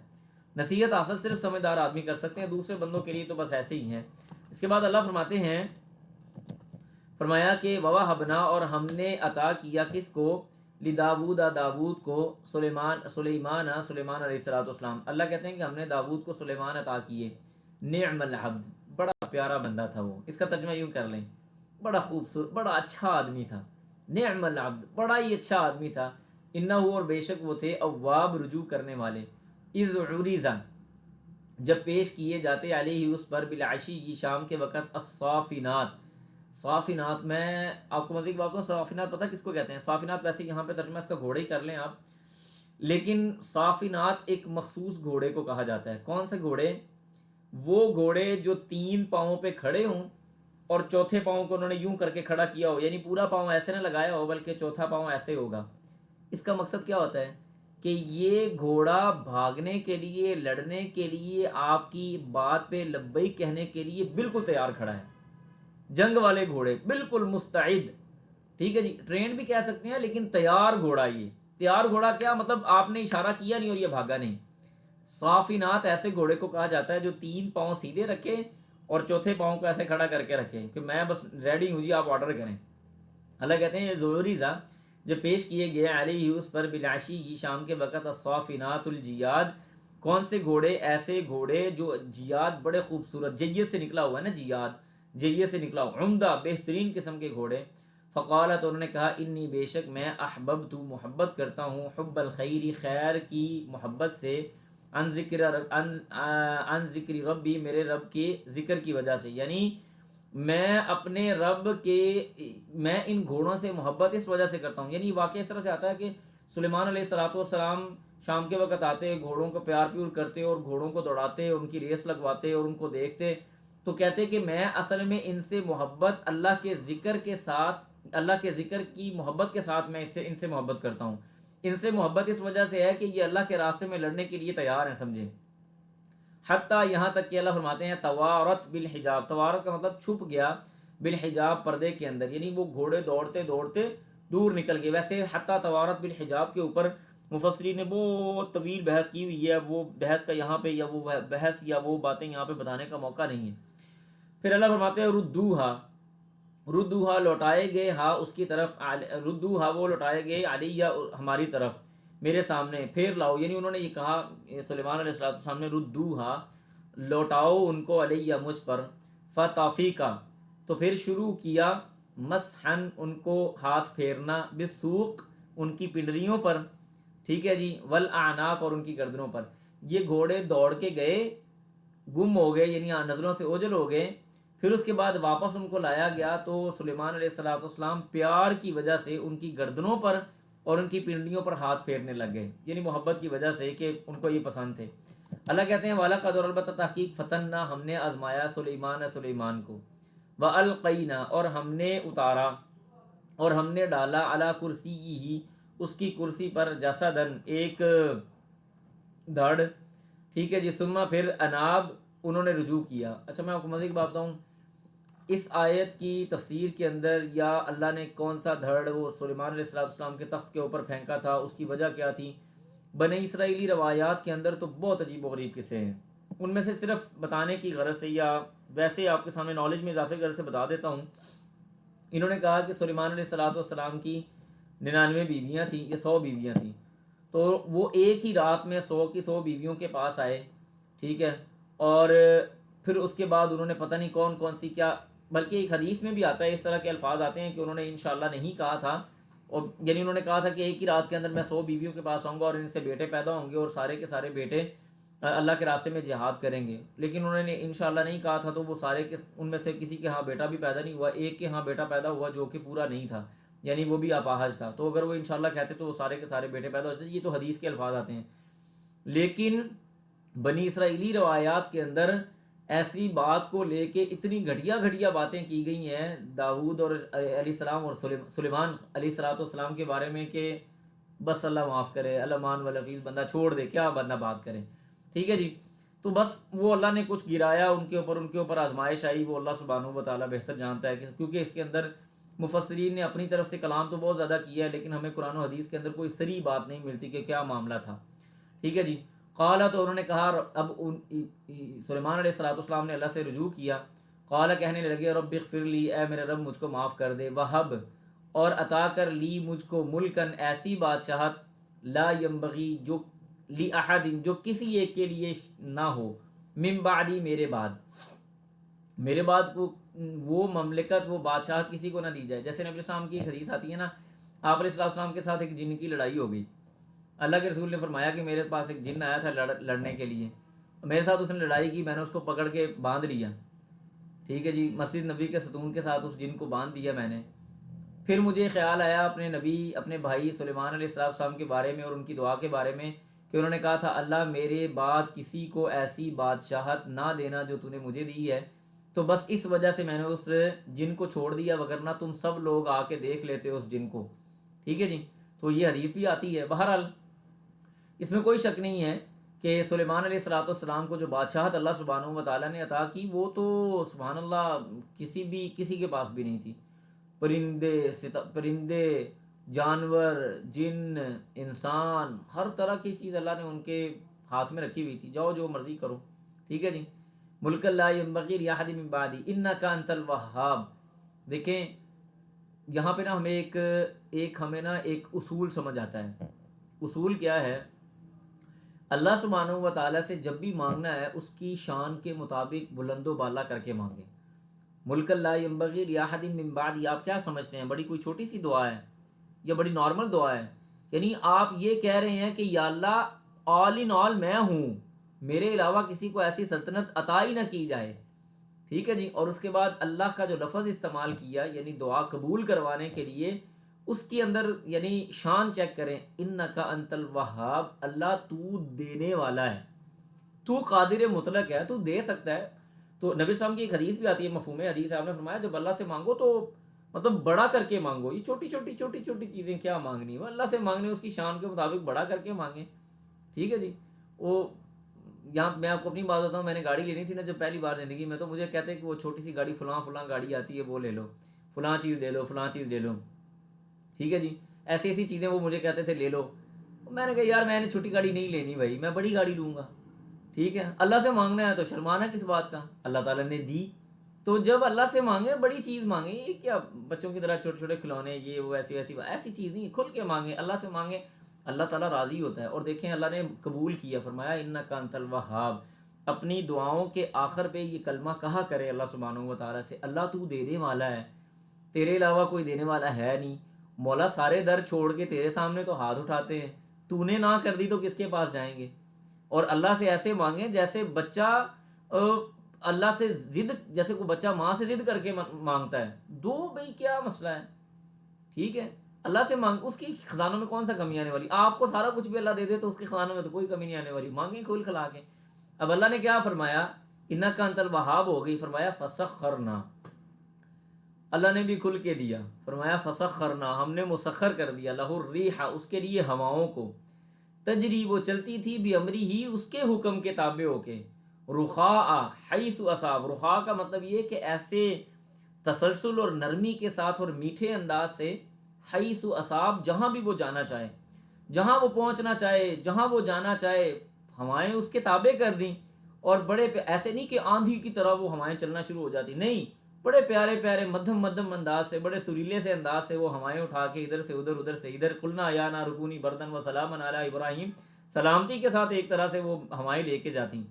نصیحت حاصل صرف سمجھدار آدمی کر سکتے ہیں، دوسرے بندوں کے لیے تو بس ایسے ہی ہیں۔ اس کے بعد اللہ فرماتے ہیں، فرمایا کہ وَوَهَبْنَا، اور ہم نے عطا کیا کس کو، لداود، داود کو، سلیمان علیہ السلام۔ اللہ کہتے ہیں کہ ہم نے داود کو سلیمان عطا کیے، نعم العبد، بڑا پیارا بندہ تھا وہ، اس کا ترجمہ یوں کر لیں، بڑا خوبصورت، بڑا اچھا آدمی تھا، نعم العبد، بڑا ہی اچھا آدمی تھا، انہ، اور بے شک وہ تھے، اواب، رجوع کرنے والے، اذ عرض، جب پیش کیے جاتے، علیہ، اس پر، بالعشی، شام کے وقت، الصافنات، صافنات، میں آپ کو مزید بات کروں، صافنات پتہ کس کو کہتے ہیں؟ صافنات ویسے یہاں پہ ترجمہ اس کا گھوڑے ہی کر لیں آپ، لیکن صافنات ایک مخصوص گھوڑے کو کہا جاتا ہے۔ کون سے گھوڑے؟ وہ گھوڑے جو 3 پاؤں پہ کھڑے ہوں اور چوتھے پاؤں کو انہوں نے یوں کر کے کھڑا کیا ہو، یعنی پورا پاؤں ایسے نہ لگایا ہو بلکہ چوتھا پاؤں ایسے ہوگا۔ اس کا مقصد کیا ہوتا ہے کہ یہ گھوڑا بھاگنے کے لیے، لڑنے کے لیے، آپ کی بات پہ لبیک کہنے کے لیے بالکل تیار کھڑا ہے، جنگ والے گھوڑے، بالکل مستعد، ٹھیک ہے جی، ٹرینڈ بھی کہہ سکتے ہیں، لیکن تیار گھوڑا۔ یہ تیار گھوڑا کیا مطلب، آپ نے اشارہ کیا نہیں اور یہ بھاگا نہیں۔ صافنات ایسے گھوڑے کو کہا جاتا ہے جو 3 پاؤں سیدھے رکھے اور چوتھے پاؤں کو ایسے کھڑا کر کے رکھے کہ میں بس ریڈی ہوں جی، آپ آرڈر کریں۔ اللہ کہتے ہیں یہ ضروریزہ جب پیش کیے گئے، علیہ، اس پر، بالعشی، شام کے وقت، الصافنات الجیاد، کون سے گھوڑے؟ ایسے گھوڑے جو جیاد، بڑے خوبصورت، جیت سے نکلا ہوا ہے نا، جیاد، جیت سے نکلا ہوا، عمدہ، بہترین قسم کے گھوڑے، فقالت، انہوں نے کہا انی بے شک میں احببت محبت کرتا ہوں حب الخیر خیر کی محبت سے عن ذکر ربی میرے رب کے ذکر کی وجہ سے، یعنی میں اپنے رب کے میں ان گھوڑوں سے محبت اس وجہ سے کرتا ہوں. یعنی واقعہ اس طرح سے آتا ہے کہ سلیمان علیہ الصلوۃ والسلام شام کے وقت آتے، گھوڑوں کو پیار پیور کرتے اور گھوڑوں کو دوڑاتے، ان کی ریس لگواتے اور ان کو دیکھتے، تو کہتے کہ میں اصل میں ان سے محبت اللہ کے ذکر کے ساتھ، اللہ کے ذکر کی محبت کے ساتھ میں ان سے محبت کرتا ہوں. ان سے محبت اس وجہ سے ہے کہ یہ اللہ کے راستے میں لڑنے کے لیے تیار ہیں، سمجھے. حتیٰ یہاں تک کہ اللہ فرماتے ہیں توارت بالحجاب، توارت کا مطلب چھپ گیا، بالحجاب پردے کے اندر، یعنی وہ گھوڑے دوڑتے دوڑتے دور نکل گئے. ویسے حتیٰ توارت بالحجاب کے اوپر مفسرین نے بہت طویل بحث کی ہوئی ہے، وہ بحث کا یہاں پہ یا وہ بحث یا وہ باتیں یہاں پہ بتانے کا موقع نہیں ہے. پھر اللہ فرماتے ہیں ردوہا لوٹائے گئے، ہا اس کی طرف، ردوہا وہ لوٹائے گئے، علیہ ہماری طرف، میرے سامنے پھیر لاؤ. یعنی انہوں نے یہ کہا سلیمان علیہ السلام نے، ردوہا لوٹاؤ ان کو، علیہ مجھ پر، فتافیقا تو پھر شروع کیا، مسحن ان کو ہاتھ پھیرنا، بسوق ان کی پنڈلیوں پر، ٹھیک ہے جی، والاعناق اور ان کی گردنوں پر. یہ گھوڑے دوڑ کے گئے، گم ہو گئے، یعنی نظروں سے اوجھل ہو گئے. پھر اس کے بعد واپس ان کو لایا گیا تو سلیمان علیہ السلام پیار کی وجہ سے ان کی گردنوں پر اور ان کی پنڈلیوں پر ہاتھ پھیرنے لگ گئے، یعنی محبت کی وجہ سے کہ ان کو یہ پسند تھے. اللہ کہتے ہیں وَلَقَدْ اور البتہ تحقیق فتنا ہم نے آزمایا سلیمان کو، وَأَلْقَيْنَا اور ہم نے اتارا اور ہم نے ڈالا، عَلَى كُرْسِيِّهِ اس کی کرسی پر، جسدن ایک دھڑ، ٹھیک ہے جی، ثم پھر اناب انہوں نے رجوع کیا. اچھا میں آپ کو مزید بات بتاؤں، اس آیت کی تفسیر کے اندر یا اللہ نے کون سا دھڑ وہ سلیمان علیہ السلام کے تخت کے اوپر پھینکا تھا، اس کی وجہ کیا تھی، بنی اسرائیلی روایات کے اندر تو بہت عجیب و غریب قصے ہیں. ان میں سے صرف بتانے کی غرض سے یا ویسے آپ کے سامنے نالج میں اضافے کی غرض سے بتا دیتا ہوں. انہوں نے کہا کہ سلیمان علیہ السلام کی 99 بیویاں تھیں یا 100 بیویاں تھیں، تو وہ ایک ہی رات میں 100 کی 100 بیویوں کے پاس آئے، ٹھیک ہے، اور پھر اس کے بعد انہوں نے پتہ نہیں کون کون سی کیا، بلکہ ایک حدیث میں بھی آتا ہے، اس طرح کے الفاظ آتے ہیں کہ انہوں نے انشاءاللہ نہیں کہا تھا، اور یعنی انہوں نے کہا تھا کہ ایک ہی رات کے اندر میں 100 بیویوں کے پاس آؤں گا اور ان سے بیٹے پیدا ہوں گے اور سارے کے سارے بیٹے اللہ کے راستے میں جہاد کریں گے. لیکن انہوں نے انشاءاللہ نہیں کہا تھا، تو وہ سارے کے ان میں سے کسی کے ہاں بیٹا بھی پیدا نہیں ہوا، ایک کے ہاں بیٹا پیدا ہوا جو کہ پورا نہیں تھا، یعنی وہ بھی اپاہج تھا. تو اگر وہ انشاءاللہ کہتے تو وہ سارے کے سارے بیٹے پیدا ہوتے. یہ تو حدیث کے الفاظ آتے ہیں. لیکن بنی اسرائیلی روایات کے اندر ایسی بات کو لے کے اتنی گھٹیا باتیں کی گئی ہیں داؤد اور علیہ السلام اور سلیمان علیہ السلام کے بارے میں کہ بس اللہ معاف کرے، الامان والحفیظ، بندہ چھوڑ دے، کیا بندہ بات کرے، ٹھیک ہے جی. تو بس وہ اللہ نے کچھ گرایا ان کے اوپر آزمائش آئی، وہ اللہ سبحانہ و تعالیٰ بہتر جانتا ہے، کیونکہ اس کے اندر مفسرین نے اپنی طرف سے کلام تو بہت زیادہ کیا ہے، لیکن ہمیں قرآن و حدیث کے اندر کوئی صریح بات نہیں ملتی کہ کیا معاملہ تھا، ٹھیک ہے جی. قال تو انہوں نے کہا، اب سلیمان علیہ السلام نے اللہ سے رجوع کیا. قال کہنے لگے رب اغفر لی، اے میرے رب مجھ کو معاف کر دے، وہب اور عطا کر، لی مجھ کو، ملکن ایسی بادشاہت، لا ینبغی جو لی احد جو کسی ایک کے لیے نہ ہو، من بعدی میرے بعد کو وہ مملکت، وہ بادشاہت کسی کو نہ دی جائے. جیسے نبی السلام کی ایک حدیث آتی ہے نا، آپ علیہ السلام کے ساتھ ایک جن کی لڑائی ہو گئی. اللہ کے رسول نے فرمایا کہ میرے پاس ایک جن آیا تھا لڑنے کے لیے، میرے ساتھ اس نے لڑائی کی، میں نے اس کو پکڑ کے باندھ لیا، ٹھیک ہے جی، مسجد نبی کے ستون کے ساتھ اس جن کو باندھ دیا میں نے. پھر مجھے خیال آیا اپنے نبی، اپنے بھائی سلیمان علیہ السلام کے بارے میں اور ان کی دعا کے بارے میں، کہ انہوں نے کہا تھا اللہ میرے بعد کسی کو ایسی بادشاہت نہ دینا جو تو نے مجھے دی ہے. تو بس اس وجہ سے میں نے اس جن کو چھوڑ دیا، وگرنہ تم سب لوگ آ کے دیکھ لیتے اس جن کو، ٹھیک ہے جی. تو یہ حدیث بھی آتی ہے. بہرحال اس میں کوئی شک نہیں ہے کہ سلیمان علیہ السلام کو جو بادشاہت اللہ سبحانہ و تعالیٰ نے عطا کی، وہ تو سبحان اللہ کسی کے پاس بھی نہیں تھی. پرندے، جانور، جن، انسان، ہر طرح کی چیز اللہ نے ان کے ہاتھ میں رکھی ہوئی تھی، جاؤ جو مرضی کرو، ٹھیک ہے جی. ملک لا ینبغی لأحد من بعدی انک انت الوہاب. دیکھیں یہاں پہ نا ہمیں ایک اصول سمجھ آتا ہے. اصول کیا ہے؟ اللہ سبحانہ و تعالیٰ سے جب بھی مانگنا ہے اس کی شان کے مطابق بلند و بالا کر کے مانگیں. ملک لا ينبغي لأحد من بعدی، آپ کیا سمجھتے ہیں بڑی کوئی چھوٹی سی دعا ہے یا بڑی نارمل دعا ہے؟ یعنی آپ یہ کہہ رہے ہیں کہ یا اللہ آل ان آل میں ہوں، میرے علاوہ کسی کو ایسی سلطنت عطا ہی نہ کی جائے، ٹھیک ہے جی۔ اور اس کے بعد اللہ کا جو لفظ استعمال کیا یعنی دعا قبول کروانے کے لیے، اس کے اندر یعنی شان چیک کریں، انکا انت الوہاب، اللہ تو دینے والا ہے، تو قادر مطلق ہے، تو دے سکتا ہے۔ تو نبی صلی اللہ علیہ وسلم کی ایک حدیث بھی آتی ہے، مفہوم حدیث، آپ نے فرمایا جب اللہ سے مانگو تو مطلب بڑا کر کے مانگو، یہ چھوٹی چھوٹی چھوٹی چھوٹی چیزیں کیا مانگنی، وہ اللہ سے مانگنے اس کی شان کے مطابق بڑا کر کے مانگیں، ٹھیک ہے جی۔ وہ یہاں میں آپ کو اپنی بات بتاؤں، میں نے گاڑی لینی تھی نا جب پہلی بار زندگی میں، تو مجھے کہتے کہ وہ چھوٹی سی گاڑی فلاں فلاں گاڑی آتی ہے وہ لے لو، فلاں چیز لے لو، فلاں چیز لے لو، ٹھیک ہے جی، ایسی ایسی چیزیں وہ مجھے کہتے تھے لے لو۔ میں نے کہا یار میں نے چھوٹی گاڑی نہیں لینی بھائی، میں بڑی گاڑی لوں گا، ٹھیک ہے۔ اللہ سے مانگنا ہے تو شرمانا کس بات کا، اللہ تعالیٰ نے دی، تو جب اللہ سے مانگے بڑی چیز مانگے، یہ کیا بچوں کی طرح چھوٹے چھوٹے کھلونے یہ وہ ایسی ایسی چیز نہیں، کھل کے مانگے، اللہ سے مانگے، اللہ تعالیٰ راضی ہوتا ہے۔ اور دیکھیں اللہ نے قبول کیا، فرمایا انک انت الوہاب، اپنی دعاؤں کے آخر پہ یہ کلمہ کہا کرے اللہ سبحانہ و تعالیٰ سے، اللہ تو دینے والا ہے، تیرے علاوہ کوئی دینے والا ہے نہیں، مولا سارے در چھوڑ کے تیرے سامنے تو ہاتھ اٹھاتے ہیں، تو نے نہ کر دی تو کس کے پاس جائیں گے۔ اور اللہ سے ایسے مانگیں جیسے بچہ اللہ سے ضد، جیسے کوئی بچہ ماں سے ضد کر کے مانگتا ہے، دو بھائی کیا مسئلہ ہے، ٹھیک ہے۔ اللہ سے مانگ، اس کی خزانوں میں کون سا کمی آنے والی، آپ کو سارا کچھ بھی اللہ دے دے تو اس کے خزانوں میں تو کوئی کمی نہیں آنے والی، مانگیں کھول کھلا کے۔ اب اللہ نے کیا فرمایا، انک انت الوہاب ہو گئی، فرمایا فسخرنا، اللہ نے بھی کھل کے دیا، فرمایا فسخرنا، ہم نے مسخر کر دیا، لہ الریح، اس کے لیے ہواؤں کو، تجری وہ چلتی تھی، بامری ہی اس کے حکم کے تابع ہو کے، رخاء حیث اصاب، رخاء کا مطلب یہ کہ ایسے تسلسل اور نرمی کے ساتھ اور میٹھے انداز سے، حیث اصاب جہاں بھی وہ جانا چاہے، جہاں وہ پہنچنا چاہے، جہاں وہ جانا چاہے، ہوائیں اس کے تابع کر دیں۔ اور بڑے ایسے نہیں کہ آندھی کی طرح وہ ہوائیں چلنا شروع ہو جاتی، نہیں، بڑے پیارے پیارے مدھم انداز سے، بڑے سریلے سے انداز سے وہ ہوائیں اٹھا کے ادھر سے ادھر، ادھر سے ادھر، قلنا یا نار کونی بردن و سلاما علی ابراہیم، سلامتی کے ساتھ ایک طرح سے وہ ہوائیں لے کے جاتی،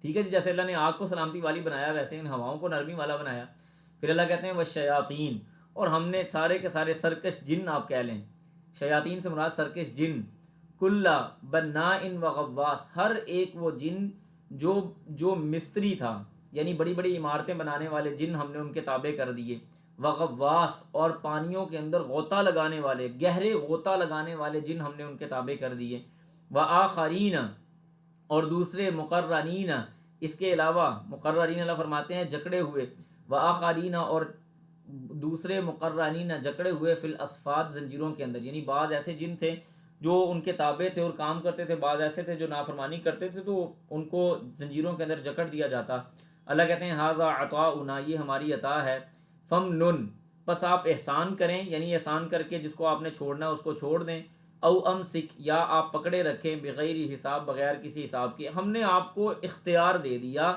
ٹھیک ہے جی۔ جیسے اللہ نے آگ کو سلامتی والی بنایا ویسے ان ہواؤں کو نرمی والا بنایا۔ پھر اللہ کہتے ہیں والشیاطین، اور ہم نے سارے کے سارے سرکش جن آپ کہہ لیں، شیاطین سے مراد سرکش جن، کل بناء و غواص، ہر ایک وہ جن جو مستری تھا، یعنی بڑی بڑی عمارتیں بنانے والے جن ہم نے ان کے تابع کر دیے، وغواص، اور پانیوں کے اندر غوطہ لگانے والے، گہرے غوطہ لگانے والے جن ہم نے ان کے تابع کر دیے، وآخرین، اور دوسرے مقررین، اس کے علاوہ مقررین اللہ فرماتے ہیں جکڑے ہوئے، وآخرین، اور دوسرے مقررین جکڑے ہوئے، فی الاسفاد زنجیروں کے اندر، یعنی بعض ایسے جن تھے جو ان کے تابع تھے اور کام کرتے تھے، بعض ایسے تھے جو نافرمانی کرتے تھے تو ان کو زنجیروں کے اندر جکڑ دیا جاتا۔ اللہ کہتے ہیں ھذا عطاؤنا، یہ ہماری عطا ہے، فمنن، پس آپ احسان کریں، یعنی احسان کر کے جس کو آپ نے چھوڑنا ہے اس کو چھوڑ دیں، او امسک، یا آپ پکڑے رکھیں، بغیر حساب، بغیر کسی حساب کے، ہم نے آپ کو اختیار دے دیا،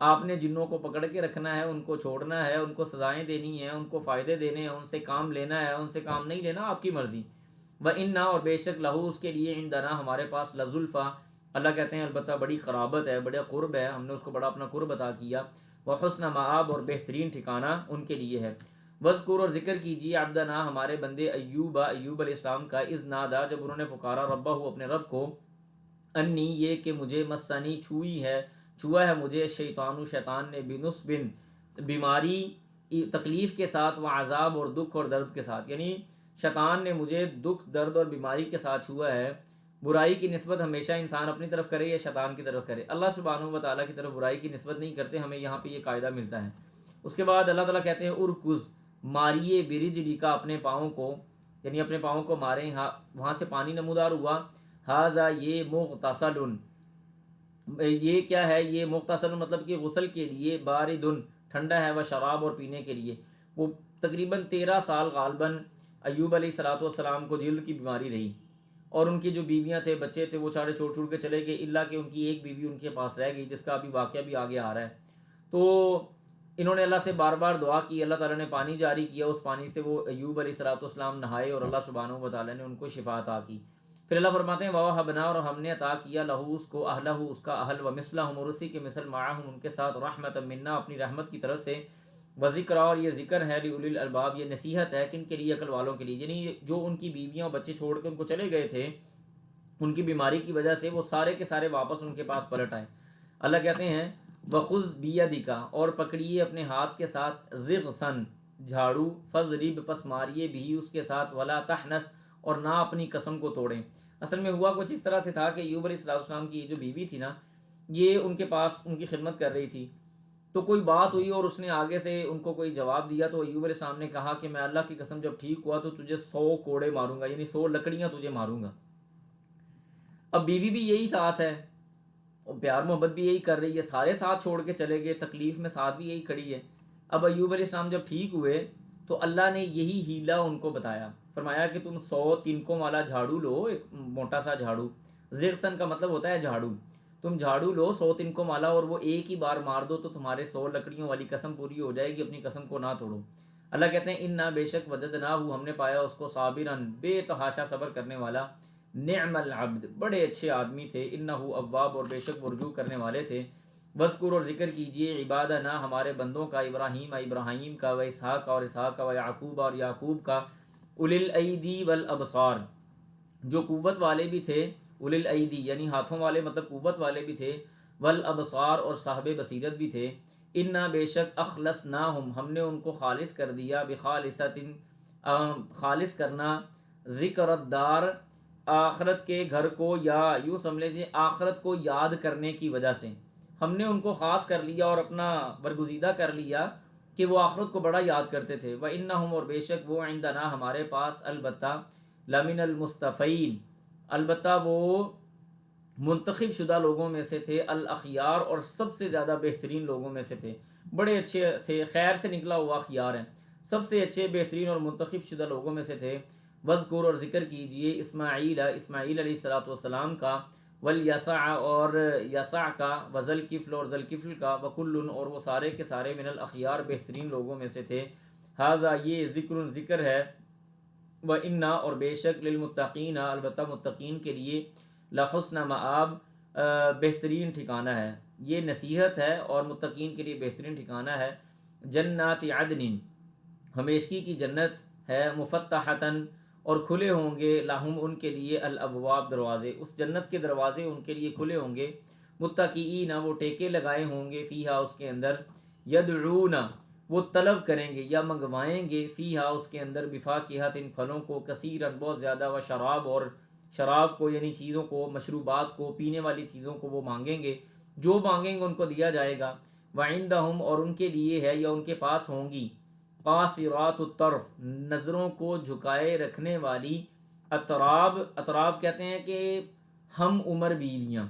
آپ نے جنوں کو پکڑ کے رکھنا ہے، ان کو چھوڑنا ہے، ان کو سزائیں دینی ہیں، ان کو فائدے دینے ہیں، ان سے کام لینا ہے، ان سے کام نہیں لینا، آپ کی مرضی۔ وَإِنَّا، اور بے شک، لہو، اس کے لیے، عندنا، ہمارے پاس، لزلفیٰ، اللہ کہتے ہیں البتہ بڑی قرابت ہے، بڑے قرب ہے، ہم نے اس کو بڑا اپنا قرب عطا کیا، وحسن مآب، اور بہترین ٹھکانہ ان کے لیے ہے۔ وذکر، اور ذکر کیجیے، عبدنا، ہمارے بندے ایوب علیہ السلام کا، اذ نادا، جب انہوں نے پکارا، ربہ، اپنے رب کو، انی، یہ کہ مجھے، مسنی، چھوا ہے مجھے، شیطان، شیطان نے، بنصب، بیماری، تکلیف کے ساتھ، وعذاب، اور دکھ اور درد کے ساتھ، یعنی شیطان نے مجھے دکھ، درد اور بیماری کے ساتھ چھوا ہے۔ برائی کی نسبت ہمیشہ انسان اپنی طرف کرے یا شیطان کی طرف کرے، اللہ سبحانہ و تعالیٰ کی طرف برائی کی نسبت نہیں کرتے، ہمیں یہاں پہ یہ قاعدہ ملتا ہے۔ اس کے بعد اللہ تعالیٰ کہتے ہیں ارکز، ماریے، برجلک، اپنے پاؤں کو، یعنی اپنے پاؤں کو ماریں، وہاں سے پانی نمودار ہوا، ھذا، یہ، مغتسل، یہ کیا ہے، یہ مغتسل مطلب کہ غسل کے لیے، باردن، ٹھنڈا ہے، و شراب، اور پینے کے لیے۔ وہ تقریباً 13 سال غالباً ایوب علیہ السلام کو جلد کی بیماری رہی، اور ان کی جو بیویاں تھے، بچے تھے، وہ سارے چھوڑ کے چلے گئے، الا کہ ان کی ایک بیوی ان کے پاس رہ گئی، جس کا ابھی واقعہ بھی آگے آ رہا ہے۔ تو انہوں نے اللہ سے بار بار دعا کی، اللہ تعالیٰ نے پانی جاری کیا، اس پانی سے وہ ایوب علیہ السلام نہائے، اور اللہ سبحانہ و تعالیٰ نے ان کو شفا عطا کی۔ پھر اللہ فرماتے ہیں وَوَهَبْنَا، اور ہم نے عطا کیا، لہو، اس کو، اہلہ، اس کا اہل، ومثلہم، اور اسی کے مثل، معہم، ان کے ساتھ، رحمت منا، اپنی رحمت کی طرف سے، وذکر، اور یہ ذکر ہے لأولی الالباب، یہ نصیحت ہے کن کے لیے؟ عقل والوں کے لیے، یعنی جو ان کی بیویاں اور بچے چھوڑ کے ان کو چلے گئے تھے ان کی بیماری کی وجہ سے، وہ سارے کے سارے واپس ان کے پاس پلٹ آئے۔ اللہ کہتے ہیں وخذ بیدک، اور پکڑیے اپنے ہاتھ کے ساتھ، ضغثن جھاڑو، فضرب پس ماریے بھی اس کے ساتھ، ولا تحنس اور نہ اپنی قسم کو توڑیں۔ اصل میں ہوا کچھ اس طرح سے تھا کہ ایوب علیہ السلام کی جو بیوی تھی نا، یہ ان کے پاس ان کی خدمت کر رہی تھی، تو کوئی بات ہوئی اور اس نے آگے سے ان کو کوئی جواب دیا، تو ایوب علیہ السلام نے کہا کہ میں اللہ کی قسم جب ٹھیک ہوا تو تجھے 100 کوڑے ماروں گا، یعنی 100 لکڑیاں تجھے ماروں گا۔ اب بیوی بھی یہی ساتھ ہے اور پیار محبت بھی یہی کر رہی ہے، سارے ساتھ چھوڑ کے چلے گئے، تکلیف میں ساتھ بھی یہی کھڑی ہے۔ اب ایوب علیہ السلام جب ٹھیک ہوئے تو اللہ نے یہی ہیلہ ان کو بتایا، فرمایا کہ تم 100 تنکوں والا جھاڑو لو، ایک موٹا سا جھاڑو، زرسن کا مطلب ہوتا ہے جھاڑو، تم جھاڑو لو 100 تنکوں والا اور وہ ایک ہی بار مار دو تو تمہارے 100 لکڑیوں والی قسم پوری ہو جائے گی، اپنی قسم کو نہ توڑو۔ اللہ کہتے ہیں انا بے شک وجدناہ، ہم نے پایا اس کو، صابرن بے تحاشا صبر کرنے والا، نعم العبد بڑے اچھے آدمی تھے، انہ اواب اور بے شک وہ رجوع کرنے والے تھے۔ وذکر اور ذکر کیجئے عبادنا ہمارے بندوں کا، ابراہیم کا، و اسحاق اور اسحاق کا، و یعقوب اور یعقوب کا، اولی الایدی والابصار جو قوت والے بھی تھے، اولی الایدی یعنی ہاتھوں والے مطلب قوت والے بھی تھے، والابصار اور صاحب بصیرت بھی تھے۔ انا بے شک اخلصناہم ہم نے ان کو خالص کر دیا، بخالصۃ خالص کرنا، ذکر الدار آخرت کے گھر کو، یا یوں سمجھ لیجیے آخرت کو یاد کرنے کی وجہ سے ہم نے ان کو خاص کر لیا اور اپنا برگزیدہ کر لیا کہ وہ آخرت کو بڑا یاد کرتے تھے۔ وَإِنَّهُمْ اور بے شک وہ، عندنا ہمارے پاس، البتہ، لَمِنَ الْمُصْطَفَيْنَ البتہ وہ منتخب شدہ لوگوں میں سے تھے، الاخیار اور سب سے زیادہ بہترین لوگوں میں سے تھے، بڑے اچھے تھے، خیر سے نکلا ہوا خیار ہیں، سب سے اچھے بہترین اور منتخب شدہ لوگوں میں سے تھے۔ وذکر اور ذکر کیجئے اسماعیل علیہ السلام کا، والیسع اور یسع کا، وذوالکفل اور ذوالکفل کا، وکل اور وہ سارے کے سارے، من الاخیار بہترین لوگوں میں سے تھے۔ ھذا یہ ذکر ہے، وَإِنَّا اور بے شک، للمتقین البتہ متقین کے لیے، لحسن مآب بہترین ٹھکانہ ہے، یہ نصیحت ہے اور متقین کے لیے بہترین ٹھکانہ ہے۔ جنات عدن ہمیشگی کی جنت ہے، مفتحتاً اور کھلے ہوں گے، لہم ان کے لیے، الابواب دروازے، اس جنت کے دروازے ان کے لیے کھلے ہوں گے، متکئین وہ ٹیکے لگائے ہوں گے، فیہا اس کے اندر، یدعون وہ طلب کریں گے یا منگوائیں گے، فیہا اس کے اندر، بفاکہۃ ان پھلوں کو، کثیرن بہت زیادہ، و شراب اور شراب کو یعنی چیزوں کو، مشروبات کو، پینے والی چیزوں کو وہ مانگیں گے، جو مانگیں گے ان کو دیا جائے گا۔ وعندہم اور ان کے لیے ہے یا ان کے پاس ہوں گی، قاصرات الطرف نظروں کو جھکائے رکھنے والی، اطراب کہتے ہیں کہ ہم عمر بیویاں،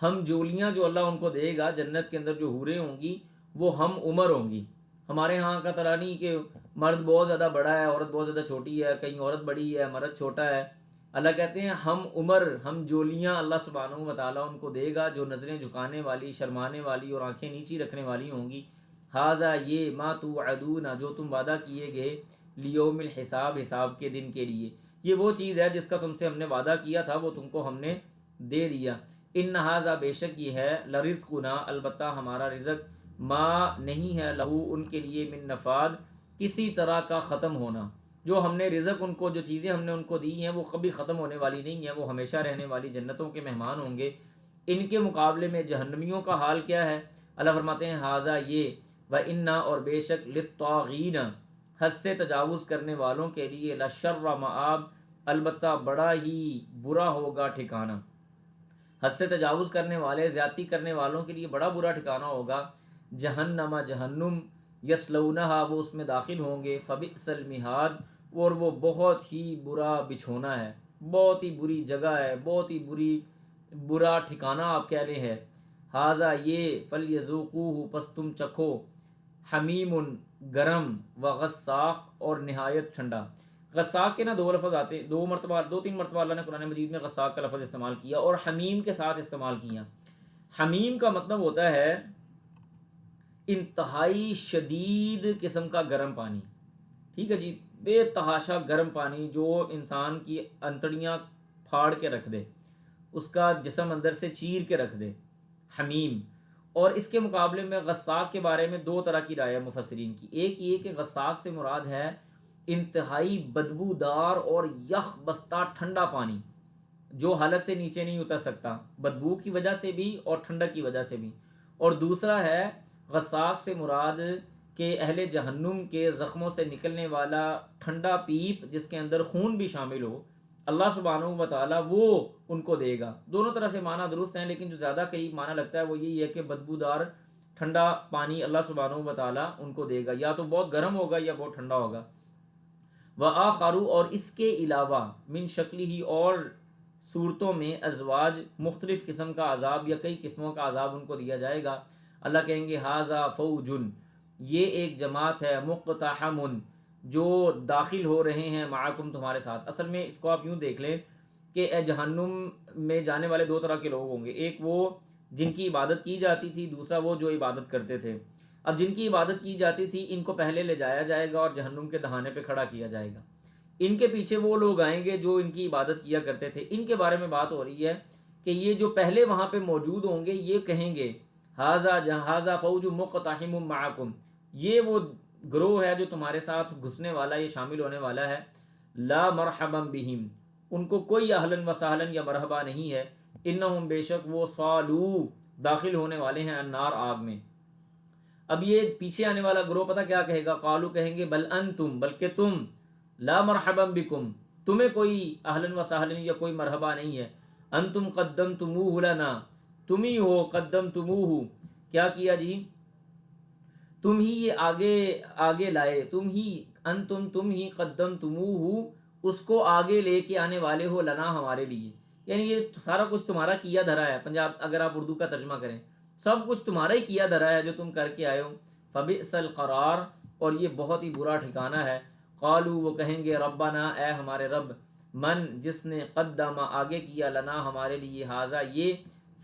ہم جولیاں جو اللہ ان کو دے گا جنت کے اندر، جو حوریں ہوں گی وہ ہم عمر ہوں گی۔ ہمارے ہاں کا طرح نہیں کہ مرد بہت زیادہ بڑا ہے عورت بہت زیادہ چھوٹی ہے، کہیں عورت بڑی ہے مرد چھوٹا ہے۔ اللہ کہتے ہیں ہم عمر، ہم جولیاں اللہ سبحانہ و تعالیٰ ان کو دے گا، جو نظریں جھکانے والی، شرمانے والی اور آنکھیں نیچی رکھنے والی ہوں گی۔ ھذا یہ، ما توعدون جو تم وعدہ کیے گئے، لیوم الحساب حساب کے دن کے لیے، یہ وہ چیز ہے جس کا تم سے ہم نے وعدہ کیا تھا، وہ تم کو ہم نے دے دیا۔ ان ھذا بے شک یہ ہے، لرزقنا البتہ ہمارا رزق، ما نہیں ہے، لہو ان کے لیے، من نفاد کسی طرح کا ختم ہونا، جو ہم نے رزق ان کو، جو چیزیں ہم نے ان کو دی ہیں وہ کبھی ختم ہونے والی نہیں ہیں، وہ ہمیشہ رہنے والی جنتوں کے مہمان ہوں گے۔ ان کے مقابلے میں جہنمیوں کا حال کیا ہے؟ اللہ فرماتے ہیں ھذا یہ، وَإِنَّا اور بے شک، للطاغین حد سے تجاوز کرنے والوں کے لیے، لشر مآب البتہ بڑا ہی برا ہوگا ٹھکانہ، حد سے تجاوز کرنے والے، زیادتی کرنے والوں کے لیے بڑا برا ٹھکانہ ہوگا، جہنم جہنم، یصلونہا وہ اس میں داخل ہوں گے، فبئس المہاد اور وہ بہت ہی برا بچھونا ہے، بہت ہی بری جگہ ہے، بہت ہی برا ٹھکانہ آپ کہہ لیں ہے۔ ھذا یہ، فلیذوقوہ پس تم چکھو، حمیم گرم، وغساق اور نہایت ٹھنڈا۔ غساق کے نا دو لفظ آتے ہیں، دو تین مرتبہ اللہ نے قرآن مجید میں غساق کا لفظ استعمال کیا اور حمیم کے ساتھ استعمال کیا۔ حمیم کا مطلب ہوتا ہے انتہائی شدید قسم کا گرم پانی، ٹھیک ہے جی، بے تحاشا گرم پانی جو انسان کی انتڑیاں پھاڑ کے رکھ دے، اس کا جسم اندر سے چیر کے رکھ دے، حمیم۔ اور اس کے مقابلے میں غساق کے بارے میں دو طرح کی رائے ہے مفسرین کی. ایک یہ کہ غساق سے مراد ہے انتہائی بدبودار اور یخ بستہ ٹھنڈا پانی جو حلق سے نیچے نہیں اتر سکتا، بدبو کی وجہ سے بھی اور ٹھنڈک کی وجہ سے بھی. اور دوسرا ہے غساق سے مراد کہ اہل جہنم کے زخموں سے نکلنے والا ٹھنڈا پیپ جس کے اندر خون بھی شامل ہو، اللہ سبحانہ و تعالیٰ وہ ان کو دے گا. دونوں طرح سے معنی درست ہیں، لیکن جو زیادہ قریب معنی لگتا ہے وہ یہی ہے کہ بدبودار ٹھنڈا پانی اللہ سبحانہ و تعالیٰ ان کو دے گا، یا تو بہت گرم ہوگا یا بہت ٹھنڈا ہوگا. وآخرو اور اس کے علاوہ من شکلی ہی اور صورتوں میں ازواج مختلف قسم کا عذاب یا کئی قسموں کا عذاب ان کو دیا جائے گا. اللہ کہیں گے ھذا فوجن، یہ ایک جماعت ہے، مقتحم جو داخل ہو رہے ہیں، معکم تمہارے ساتھ. اصل میں اس کو آپ یوں دیکھ لیں کہ جہنم میں جانے والے دو طرح کے لوگ ہوں گے، ایک وہ جن کی عبادت کی جاتی تھی، دوسرا وہ جو عبادت کرتے تھے. اب جن کی عبادت کی جاتی تھی ان کو پہلے لے جایا جائے گا اور جہنم کے دہانے پہ کھڑا کیا جائے گا. ان کے پیچھے وہ لوگ آئیں گے جو ان کی عبادت کیا کرتے تھے. ان کے بارے میں بات ہو رہی ہے کہ یہ جو پہلے وہاں پہ موجود ہوں گے یہ کہیں گے ھذا فوج مقتحم معکم، یہ وہ گروہ ہے جو تمہارے ساتھ گھسنے والا، یہ شامل ہونے والا ہے. لا مرحبا بہم، ان کو کوئی اہلاً و سہلاً یا مرحبا نہیں ہے. انہم بے شک وہ صالو داخل ہونے والے ہیں النار آگ میں. اب یہ پیچھے آنے والا گروہ پتہ کیا کہے گا؟ قالو کہیں گے بل انتم، بلکہ تم، لا مرحبا بکم، تمہیں کوئی اہلاً و سہلاً یا کوئی مرحبا نہیں ہے. انتم قدمتموہ لنا، تم ہی ہو قدمتموہ، کیا کیا جی؟ تم ہی یہ آگے لائے، تم ہی قدمتموہ، اس کو آگے لے کے آنے والے ہو، لنا ہمارے لیے. یعنی یہ سارا کچھ تمہارا کیا دھرا ہے. پنجاب اگر آپ اردو کا ترجمہ کریں، سب کچھ تمہارا ہی کیا دھرا ہے جو تم کر کے آئے ہو. فبئس القرار، اور یہ بہت ہی برا ٹھکانہ ہے. قالو وہ کہیں گے ربنا، اے ہمارے رب، من جس نے قدم آگے کیا، لنا ہمارے لیے، ھذا یہ،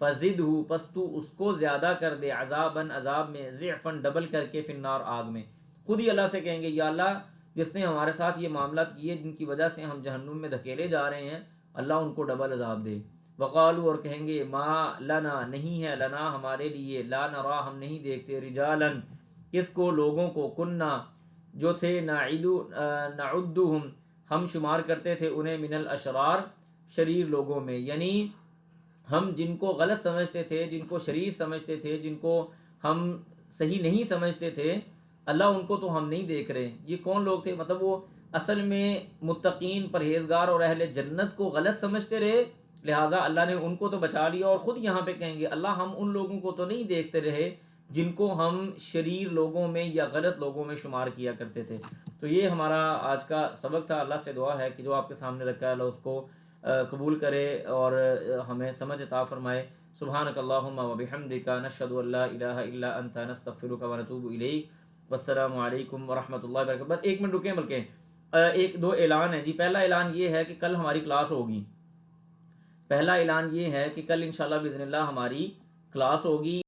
فزدہ پس تو اس کو زیادہ کر دے، عذاباً عذاب میں، ضعفاً ڈبل کر کے، فی النار آگ میں. خود ہی اللہ سے کہیں گے یا اللہ جس نے ہمارے ساتھ یہ معاملات کیے جن کی وجہ سے ہم جہنم میں دھکیلے جا رہے ہیں، اللہ ان کو ڈبل عذاب دے. وقالو اور کہیں گے ما لنا نہیں ہے، لنا ہمارے لیے، لا نرا ہم نہیں دیکھتے، رجالاً کس کو؟ لوگوں کو، کننا جو تھے، نعدہم ہم شمار کرتے تھے انہیں، من الاشرار شریر لوگوں میں. یعنی ہم جن کو غلط سمجھتے تھے، جن کو شریر سمجھتے تھے، جن کو ہم صحیح نہیں سمجھتے تھے، اللہ ان کو تو ہم نہیں دیکھ رہے. یہ کون لوگ تھے؟ مطلب وہ اصل میں متقین، پرہیزگار اور اہل جنت کو غلط سمجھتے رہے، لہٰذا اللہ نے ان کو تو بچا لیا. اور خود یہاں پہ کہیں گے اللہ ہم ان لوگوں کو تو نہیں دیکھتے رہے جن کو ہم شریر لوگوں میں یا غلط لوگوں میں شمار کیا کرتے تھے. تو یہ ہمارا آج کا سبق تھا. اللہ سے دعا ہے کہ جو آپ کے سامنے رکھا ہے اللہ اس کو قبول کرے اور ہمیں سمجھ عطا فرمائے. سبحانک اللہم و بحمدک، نشہد ان لا الہ الا انت، نستغفرک و نتوب الیک. والسلام علیکم ورحمۃ اللہ وبرکاتہ. بس ایک منٹ رکیں، بلکہ ایک دو اعلان ہے جی. پہلا اعلان یہ ہے کہ کل ہماری کلاس ہوگی. پہلا اعلان یہ ہے کہ کل انشاءاللہ باذن اللہ ہماری کلاس ہوگی.